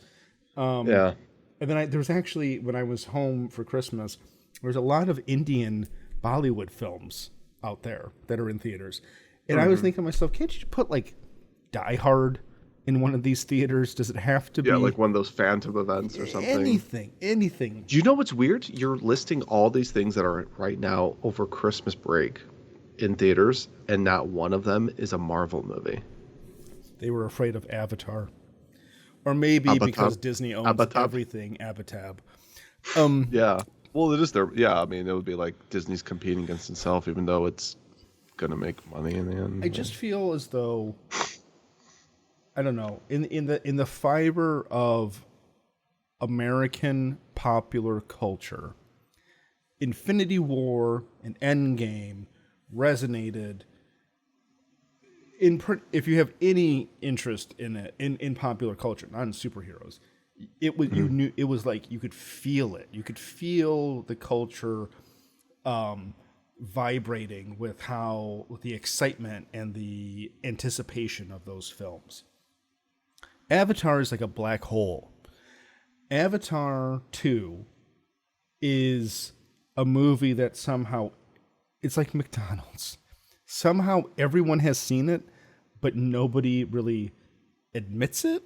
S1: And then there was actually, when I was home for Christmas, there was a lot of Indian Bollywood films out there that are in theaters. And I was thinking to myself, can't you put like Die Hard in one of these theaters? Does it have to be?
S2: Yeah, like one of those Phantom events or something.
S1: Anything.
S2: Do you know what's weird? You're listing all these things that are right now over Christmas break in theaters, and not one of them is a Marvel movie.
S1: They were afraid of Avatar. Or maybe because Disney owns everything Avatar.
S2: Yeah. Well, it is their. Yeah, I mean, it would be like Disney's competing against itself, even though it's gonna make money in the end.
S1: I just feel as though, I don't know, in the fiber of American popular culture, Infinity War and Endgame resonated. If you have any interest in it, in popular culture, not in superheroes, it was you knew it was like you could feel it. You could feel the culture vibrating with the excitement and the anticipation of those films. Avatar is like a black hole. Avatar 2 is a movie that somehow it's like McDonald's. Somehow everyone has seen it, but nobody really admits it.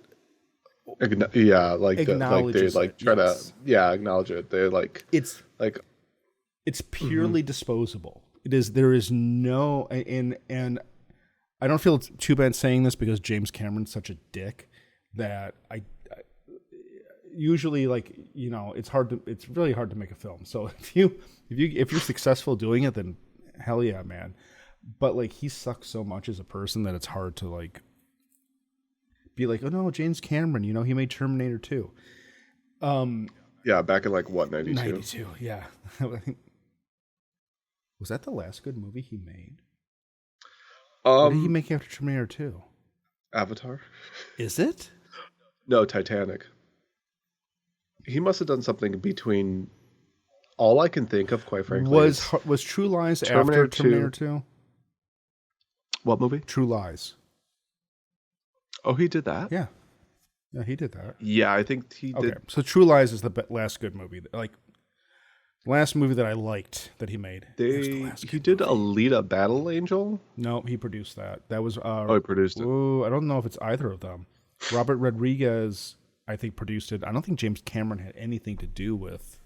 S2: Yeah, like they
S1: Acknowledges
S2: like
S1: it,
S2: try
S1: yes.
S2: to acknowledge it. They're like
S1: It's purely disposable. There is no and I don't feel too bad saying this because James Cameron's such a dick that I usually, like, you know, it's really hard to make a film. So if you're successful doing it, then hell yeah, man. But like, he sucks so much as a person that it's hard to like be like, oh no, James Cameron, you know, he made Terminator 2.
S2: Yeah, back in like what, 92?
S1: 92, yeah. Was that the last good movie he made? What did he make after Terminator 2?
S2: Avatar?
S1: Is it?
S2: No, Titanic. He must have done something between. All I can think of, quite frankly,
S1: was True Lies after Terminator 2?
S2: What movie?
S1: True Lies.
S2: Oh, he did that?
S1: Yeah, he did that.
S2: Yeah, I think he did.
S1: Okay, so True Lies is the last good movie. Like, last movie that I liked that he made.
S2: He did Alita Battle Angel?
S1: No, he produced that. That was...
S2: he produced it.
S1: I don't know if it's either of them. Robert Rodriguez, I think, produced it. I don't think James Cameron had anything to do with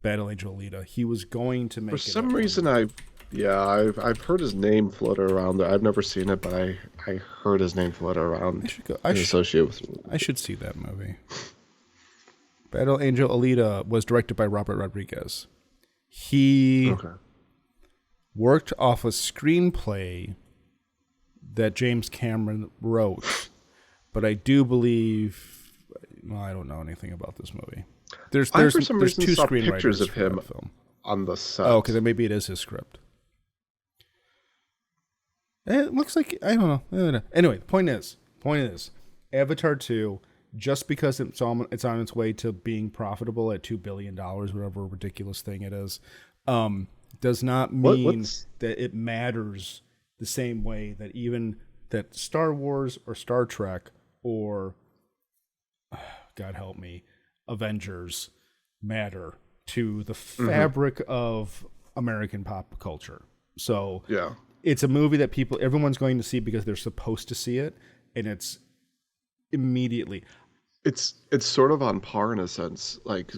S1: Battle Angel Alita. He was going to make it.
S2: For some reason, I've heard his name float around there. I've never seen it, but I heard his name float around. I
S1: should see that movie. Battle Angel Alita was directed by Robert Rodriguez. He worked off a screenplay that James Cameron wrote, but I do believe, well, I don't know anything about this movie. There's
S2: for some reason
S1: two
S2: saw
S1: screenwriters
S2: pictures of
S1: for
S2: him
S1: that film
S2: on the set.
S1: Oh, because maybe it is his script. It looks like, I don't know. Anyway, point is, Avatar 2, just because it's on its way to being profitable at $2 billion, whatever ridiculous thing it is, does not mean that it matters the same way that even that Star Wars or Star Trek or, God help me, Avengers matter to the fabric of American pop culture. So
S2: yeah,
S1: it's a movie that everyone's going to see because they're supposed to see it, and it's immediately.
S2: It's sort of on par in a sense, like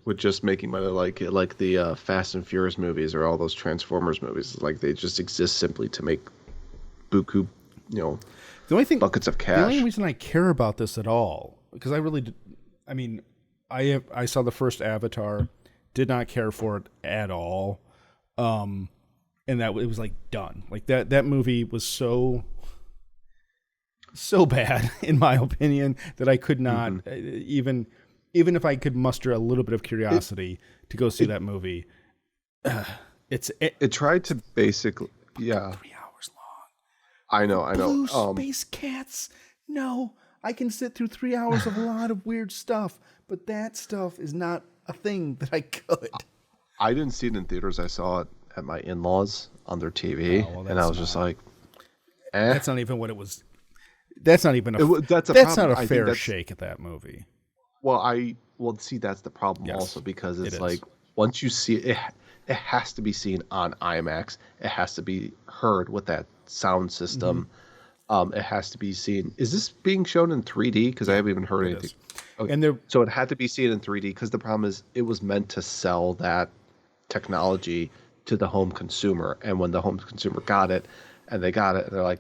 S2: with just making money, like the Fast and Furious movies or all those Transformers movies. Like they just exist simply to make buku, the only thing, buckets of cash.
S1: The only reason I care about this at all, because I really did, I mean, I saw the first Avatar, did not care for it at all, and that it was like done. Like that movie was so bad in my opinion that I could not even if I could muster a little bit of curiosity to go see that movie.
S2: It tried to basically
S1: 3 hours long.
S2: I know.
S1: Blue space cats. No, I can sit through 3 hours of a lot of weird stuff, but that stuff is not a thing that I could.
S2: I didn't see it in theaters. I saw it at my in-laws on their TV, and I was just like, eh.
S1: That's not even what it was. That's not even
S2: that's
S1: not a fair shake at that movie.
S2: Well, see, that's the problem also, because it's like once you see it, it has to be seen on IMAX. It has to be heard with that sound system. It has to be seen. Is this being shown in 3D? Because I haven't even heard anything. Okay.
S1: And
S2: so it had to be seen in 3D because the problem is it was meant to sell that technology to the home consumer. And when the home consumer got it, and they're like,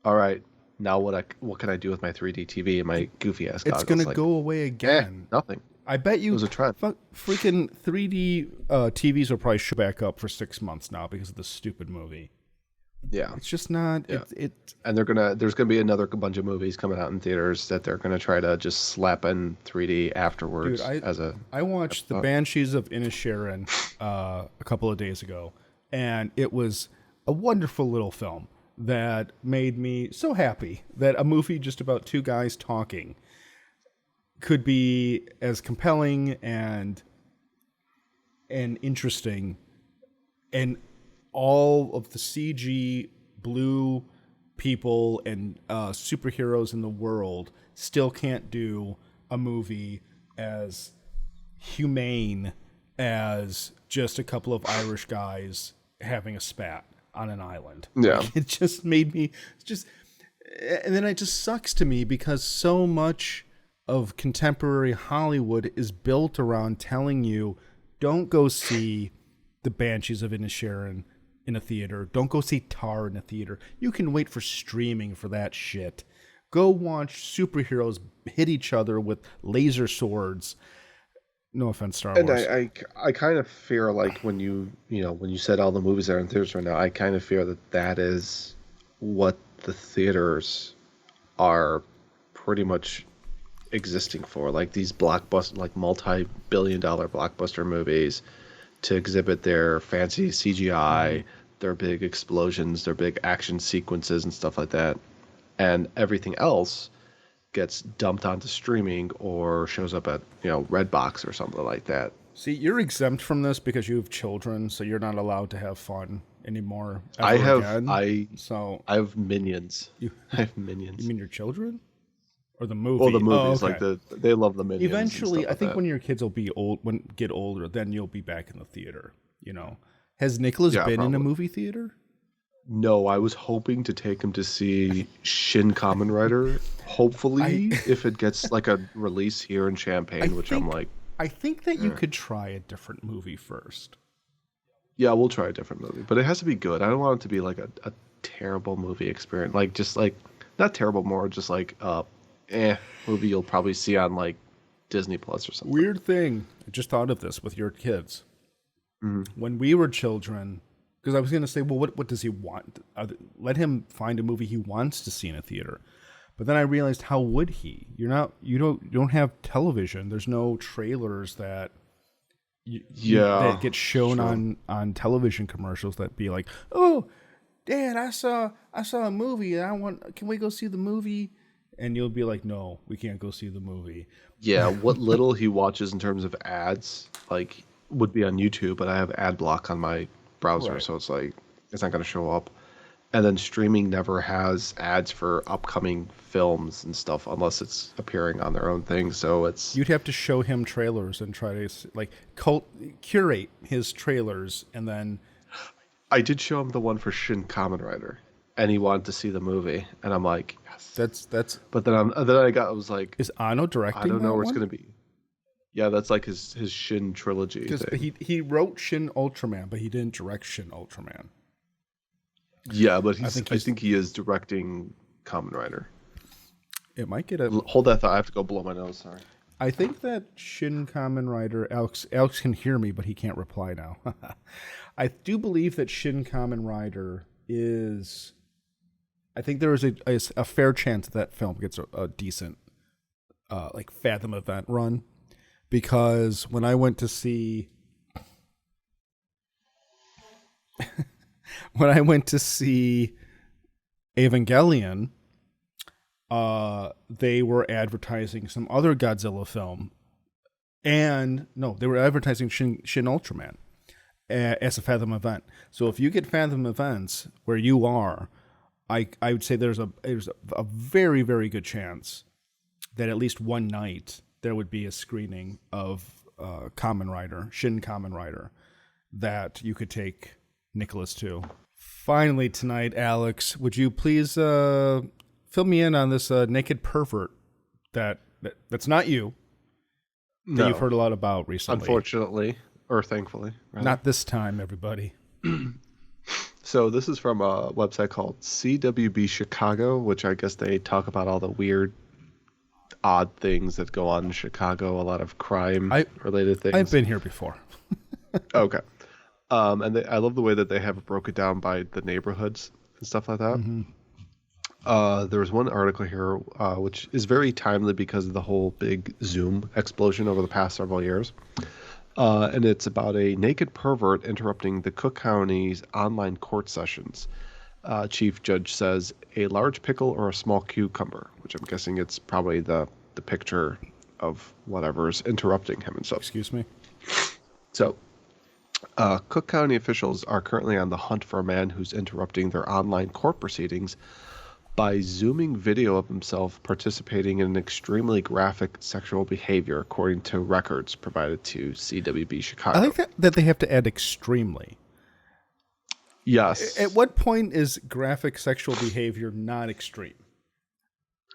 S2: all right, now what can I do with my 3D TV and my goofy ass goggles?
S1: It's going to go away again.
S2: Nothing.
S1: I bet you
S2: it was a trend.
S1: Freaking 3D TVs will probably show back up for 6 months now because of this stupid movie.
S2: Yeah,
S1: it's just not.
S2: Yeah.
S1: It
S2: and there's gonna be another bunch of movies coming out in theaters that they're gonna try to just slap in 3D afterwards.
S1: Dude, I watched The Banshees of Inisherin a couple of days ago, and it was a wonderful little film that made me so happy that a movie just about two guys talking could be as compelling and interesting, and all of the CG blue people and superheroes in the world still can't do a movie as humane as just a couple of Irish guys having a spat on an island.
S2: Yeah.
S1: Like, it just made me and then it just sucks to me because so much of contemporary Hollywood is built around telling you, don't go see The Banshees of Inisherin in a theater. Don't go see Tar in a theater. You can wait for streaming for that shit. Go watch superheroes hit each other with laser swords. No offense, Star Wars.
S2: And I kind of fear, like, when you said all the movies that are in theaters right now, I kind of fear that is what the theaters are pretty much existing for, like these blockbuster, like multi-billion-dollar blockbuster movies, to exhibit their fancy CGI, their big explosions, their big action sequences and stuff like that, and everything else gets dumped onto streaming or shows up at Redbox or something like that.
S1: See, you're exempt from this because you have children, so you're not allowed to have fun anymore.
S2: I have minions. I have minions.
S1: You mean your children? Or the movie?
S2: Well, the movies, like they love the minions.
S1: Eventually, I think
S2: like
S1: when your kids will be get older, then you'll be back in the theater. Has Nicholas been
S2: probably
S1: in a movie theater?
S2: No, I was hoping to take him to see Shin Kamen Rider. Hopefully, if it gets like a release here in Champaign,
S1: I think that you could try a different movie first.
S2: Yeah, we'll try a different movie, but it has to be good. I don't want it to be like a terrible movie experience. Like, just like, not terrible, more just like movie you'll probably see on like Disney Plus or something.
S1: Weird thing. I just thought of this with your kids.
S2: Mm-hmm.
S1: When we were children, because I was going to say, well, what does he want? Let him find a movie he wants to see in a theater. But then I realized, how would he? You don't have television. There's no trailers that that get shown on television commercials that be like, oh, Dad, I saw a movie. Can we go see the movie? And you'll be like, no, we can't go see the movie.
S2: Yeah, what little he watches in terms of ads, like, would be on YouTube, but I have ad block on my browser, right. So it's like, it's not going to show up. And then streaming never has ads for upcoming films and stuff unless it's appearing on their own thing. So
S1: you'd have to show him trailers and try to like curate his trailers, and then
S2: I did show him the one for Shin Kamen Rider, and he wanted to see the movie, and I'm like, yes.
S1: That's.
S2: But then I was like,
S1: is Anno directing?
S2: I don't know where it's
S1: one?
S2: going to be. Yeah, that's like his Shin trilogy.
S1: Because he wrote Shin Ultraman, but he didn't direct Shin Ultraman.
S2: Yeah, but I think he is directing Kamen Rider.
S1: It might get
S2: hold that thought. I have to go blow my nose. Sorry.
S1: I think that Shin Kamen Rider. Alex can hear me, but he can't reply now. I do believe that Shin Kamen Rider is. I think there is a fair chance that film gets a decent, like Fathom event run, because when I went to see. When I went to see Evangelion, they were advertising some other Godzilla film, and they were advertising Shin Ultraman as a Fathom event. So if you get Fathom events where you are, I would say there's a very, very good chance that at least one night there would be a screening of Shin Kamen Rider, that you could take Nicholas too. Finally tonight, Alex, would you please fill me in on this naked pervert that's not you, that you've heard a lot about recently?
S2: Unfortunately, or thankfully. Right?
S1: Not this time, everybody.
S2: So this is from a website called CWB Chicago, which I guess they talk about all the weird odd things that go on in Chicago, a lot of crime-related things.
S1: I've been here before.
S2: Okay. And I love the way that they have it broken down by the neighborhoods and stuff like that.
S1: Mm-hmm.
S2: There was one article here which is very timely because of the whole big Zoom explosion over the past several years. And it's about a naked pervert interrupting the Cook County's online court sessions. Chief Judge says a large pickle or a small cucumber, which I'm guessing it's probably the picture of whatever's interrupting him and stuff.
S1: Excuse me.
S2: So, Cook County officials are currently on the hunt for a man who's interrupting their online court proceedings by zooming video of himself participating in an extremely graphic sexual behavior, according to records provided to CWB Chicago.
S1: I like that they have to add extremely.
S2: Yes.
S1: At what point is graphic sexual behavior not extreme?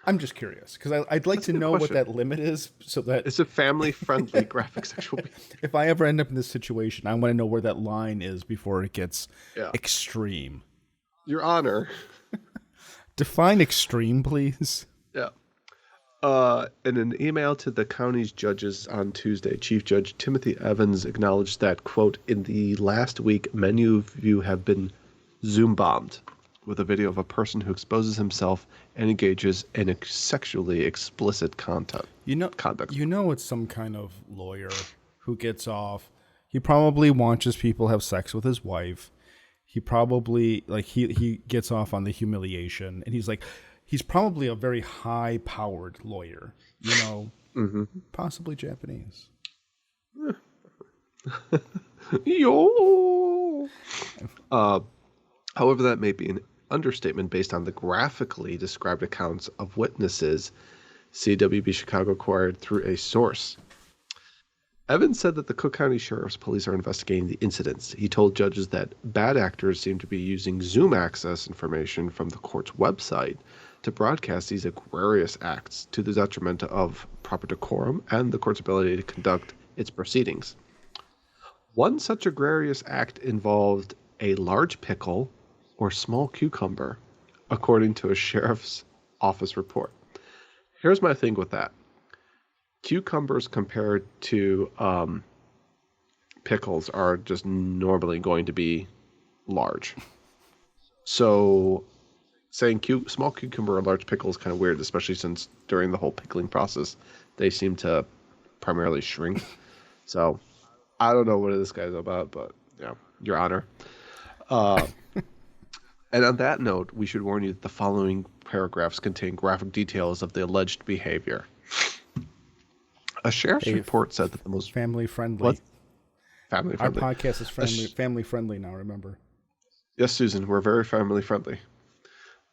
S1: I'm just curious because I'd like to know what that limit is, so that
S2: it's a family-friendly graphic sexual behavior.
S1: If I ever end up in this situation, I want to know where that line is before it gets extreme.
S2: Your Honor.
S1: Define extreme, please.
S2: Yeah. In an email to the county's judges on Tuesday, Chief Judge Timothy Evans acknowledged that, quote, in the last week, many of you have been Zoom bombed with a video of a person who exposes himself and engages in sexually explicit conduct.
S1: You know it's some kind of lawyer who gets off. He probably watches people have sex with his wife. He probably, he gets off on the humiliation. And he's probably a very high-powered lawyer, possibly Japanese.
S2: Yo! However, that may be an understatement based on the graphically described accounts of witnesses CWB Chicago acquired through a source. Evans said that the Cook County Sheriff's Police are investigating the incidents. He told judges that bad actors seem to be using Zoom access information from the court's website to broadcast these egregious acts to the detriment of proper decorum and the court's ability to conduct its proceedings. One such egregious act involved a large pickle or small cucumber, according to a sheriff's office report. Here's my thing with that. Cucumbers compared to pickles are just normally going to be large. So saying small cucumber or large pickle is kind of weird, especially since during the whole pickling process, they seem to primarily shrink. So I don't know what this guy's about, but Your Honor. And on that note, we should warn you that the following paragraphs contain graphic details of the alleged behavior. A sheriff's report said that the most
S1: family-friendly.
S2: What? Family-friendly.
S1: Our podcast is family-friendly now, remember?
S2: Yes, Susan, we're very family-friendly.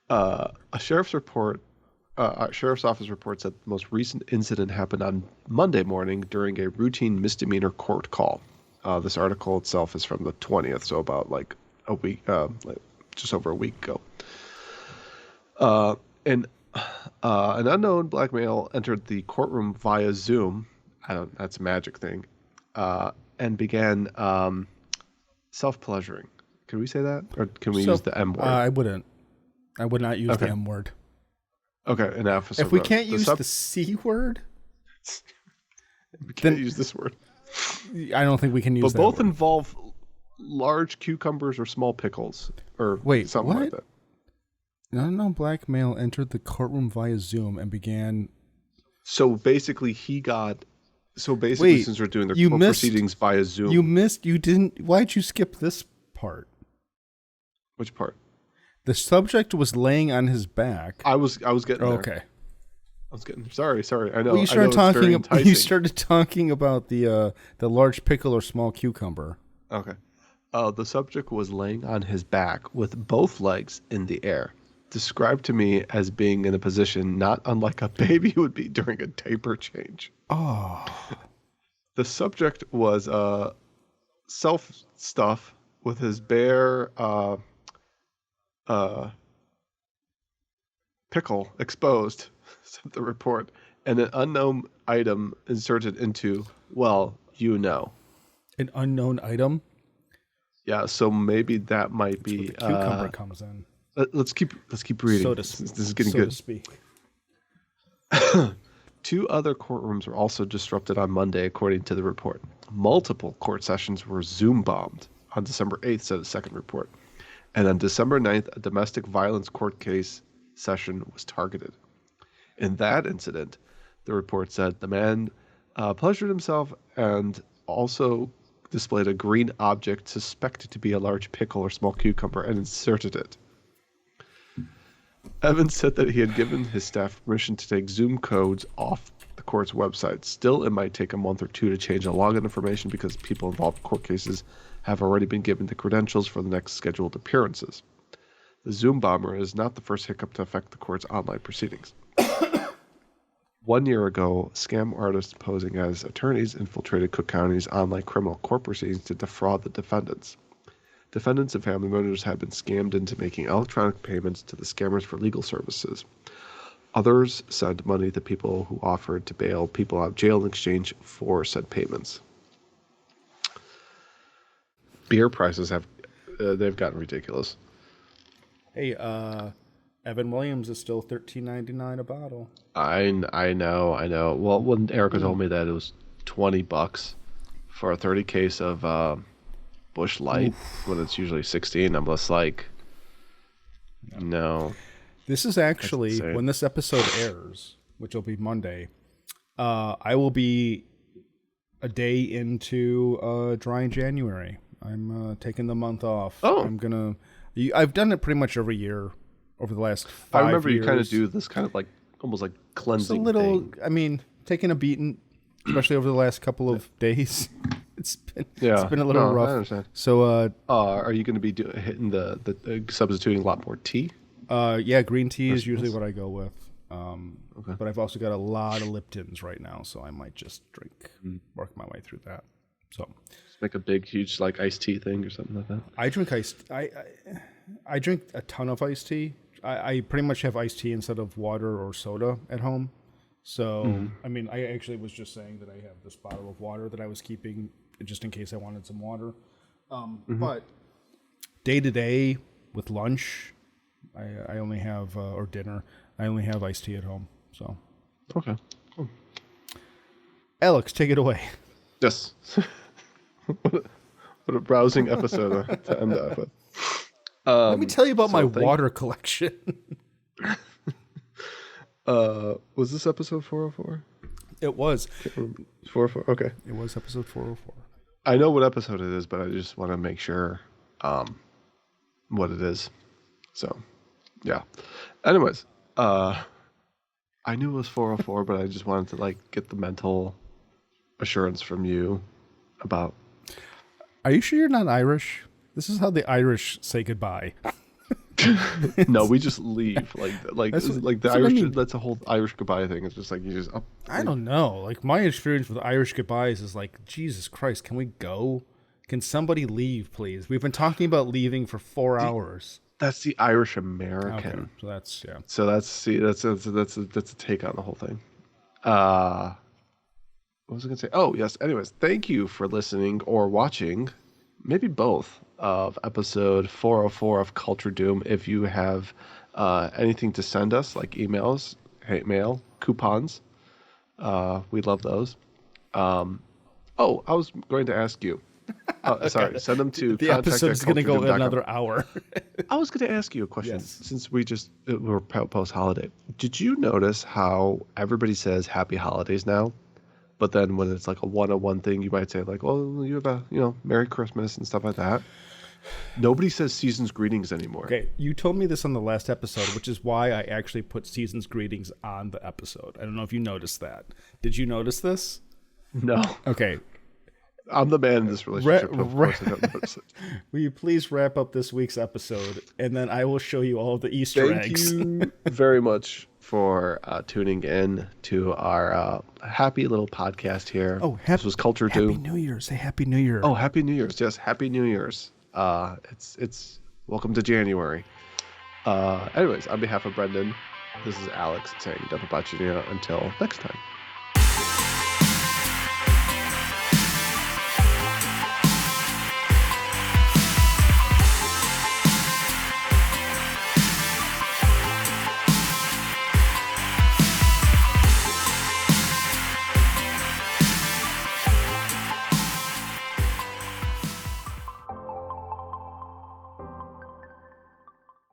S2: A sheriff's office report said the most recent incident happened on Monday morning during a routine misdemeanor court call. This article itself is from the 20th, so about a week, just over a week ago. An unknown black male entered the courtroom via Zoom. That's a magic thing. And began self-pleasuring. Can we say that? Or can we use the M word?
S1: I wouldn't. I would not use the M word.
S2: Okay, an officer.
S1: If we can't use the C word,
S2: we can't use this word.
S1: I don't think we can use that.
S2: But both
S1: word.
S2: involve large cucumbers or small pickles, or something like that.
S1: No, black male entered the courtroom via Zoom and began.
S2: So basically, since we're doing the court proceedings via Zoom,
S1: you didn't. Why'd you skip this part?
S2: Which part?
S1: The subject was laying on his back.
S2: I was getting there.
S1: Okay.
S2: I was getting. Sorry. I know.
S1: Well, you started talking about the large pickle or small cucumber.
S2: Okay. The subject was laying on his back with both legs in the air, described to me as being in a position not unlike a baby would be during a diaper change.
S1: Oh.
S2: The subject was self-stuff with his bare pickle exposed, said the report, and an unknown item inserted into,
S1: An unknown item?
S2: Yeah, so maybe that might be
S1: the cucumber comes in.
S2: Let's keep reading.
S1: So
S2: this is getting good.
S1: To speak.
S2: 2 other courtrooms were also disrupted on Monday, according to the report. Multiple court sessions were Zoom bombed on December 8th, said a second report. And on December 9th, a domestic violence court case session was targeted. In that incident, the report said the man pleasured himself and also displayed a green object suspected to be a large pickle or small cucumber and inserted it. Evans said that he had given his staff permission to take Zoom codes off the court's website. Still, it might take a month or 2 to change the login information because people involved in court cases have already been given the credentials for the next scheduled appearances. The Zoom bomber is not the first hiccup to affect the court's online proceedings. 1 year ago, scam artists posing as attorneys infiltrated Cook County's online criminal court proceedings to defraud the defendants. Defendants and family members had been scammed into making electronic payments to the scammers for legal services. Others sent money to people who offered to bail people out of jail in exchange for said payments. Beer prices they've gotten ridiculous.
S1: Hey, Evan Williams is still $13.99 a bottle.
S2: I know. Well, when Erica told me that it was $20 for a 30 case of Busch Light, when it's usually 16, I'm just like, no.
S1: This is actually, when this episode airs, which will be Monday, I will be a day into dry January. I'm taking the month off.
S2: Oh.
S1: I've done it pretty much every year over the last 5 years.
S2: I remember you kind of do this kind of like, almost like cleansing thing.
S1: I mean, taking a beating, especially over the last couple of days. It's been a little rough.
S2: I understand.
S1: So,
S2: are you going to be hitting the substituting a lot more tea?
S1: Yeah, green tea is usually what I go with. Okay. But I've also got a lot of Liptons right now, so I might just work my way through that. So,
S2: just make a big, huge like iced tea thing or something like that.
S1: I drink I drink a ton of iced tea. I pretty much have iced tea instead of water or soda at home. So, I mean, I actually was just saying that I have this bottle of water that I was keeping just in case I wanted some water. But day to day with lunch, I only have, or dinner, I only have iced tea at home. So,
S2: okay. Cool.
S1: Alex, take it away.
S2: Yes. What a browsing episode to end that with.
S1: Let me tell you about my water collection.
S2: Was this episode 404?
S1: It was.
S2: 404, okay.
S1: It was episode 404.
S2: I know what episode it is, but I just want to make sure what it is. So, yeah. Anyways, I knew it was 404, but I just wanted to like get the mental assurance from you about.
S1: Are you sure you're not Irish? This is how the Irish say goodbye.
S2: No, we just leave. Like the Irish. I mean. That's a whole Irish goodbye thing. It's just like you just.
S1: I don't know. Like my experience with Irish goodbyes is like, Jesus Christ, can we go? Can somebody leave, please? We've been talking about leaving for 4 hours.
S2: That's the Irish American.
S1: Okay, so that's yeah.
S2: So that's a take on the whole thing. What was I gonna say? Oh yes. Anyways, thank you for listening or watching, maybe both, of episode 404 of Culture Doom. If you have anything to send us, like emails, hate mail, coupons, we love those. I was going to ask you. Sorry, send them to
S1: the episode's going to go another hour.
S2: I was going to ask you a question, since we're post-holiday. Did you notice how everybody says happy holidays now? But then when it's like a one-on-one thing, you might say like, "Oh, you have a Merry Christmas" and stuff like that. Nobody says season's greetings anymore.
S1: Okay, you told me this on the last episode, which is why I actually put season's greetings on the episode. I don't know if you noticed that. Did you notice this?
S2: No.
S1: Okay.
S2: I'm the man in this relationship. Of course I don't notice it.
S1: Will you please wrap up this week's episode, and then I will show you all the Easter eggs.
S2: Thank you very much for tuning in to our happy little podcast here.
S1: Oh,
S2: this was Culture Doom.
S1: Happy New Year. Say Happy New Year.
S2: Oh, Happy New Year's. Yes, Happy New Year's. It's welcome to January. Anyways, on behalf of Brendan, this is Alex saying Until next time.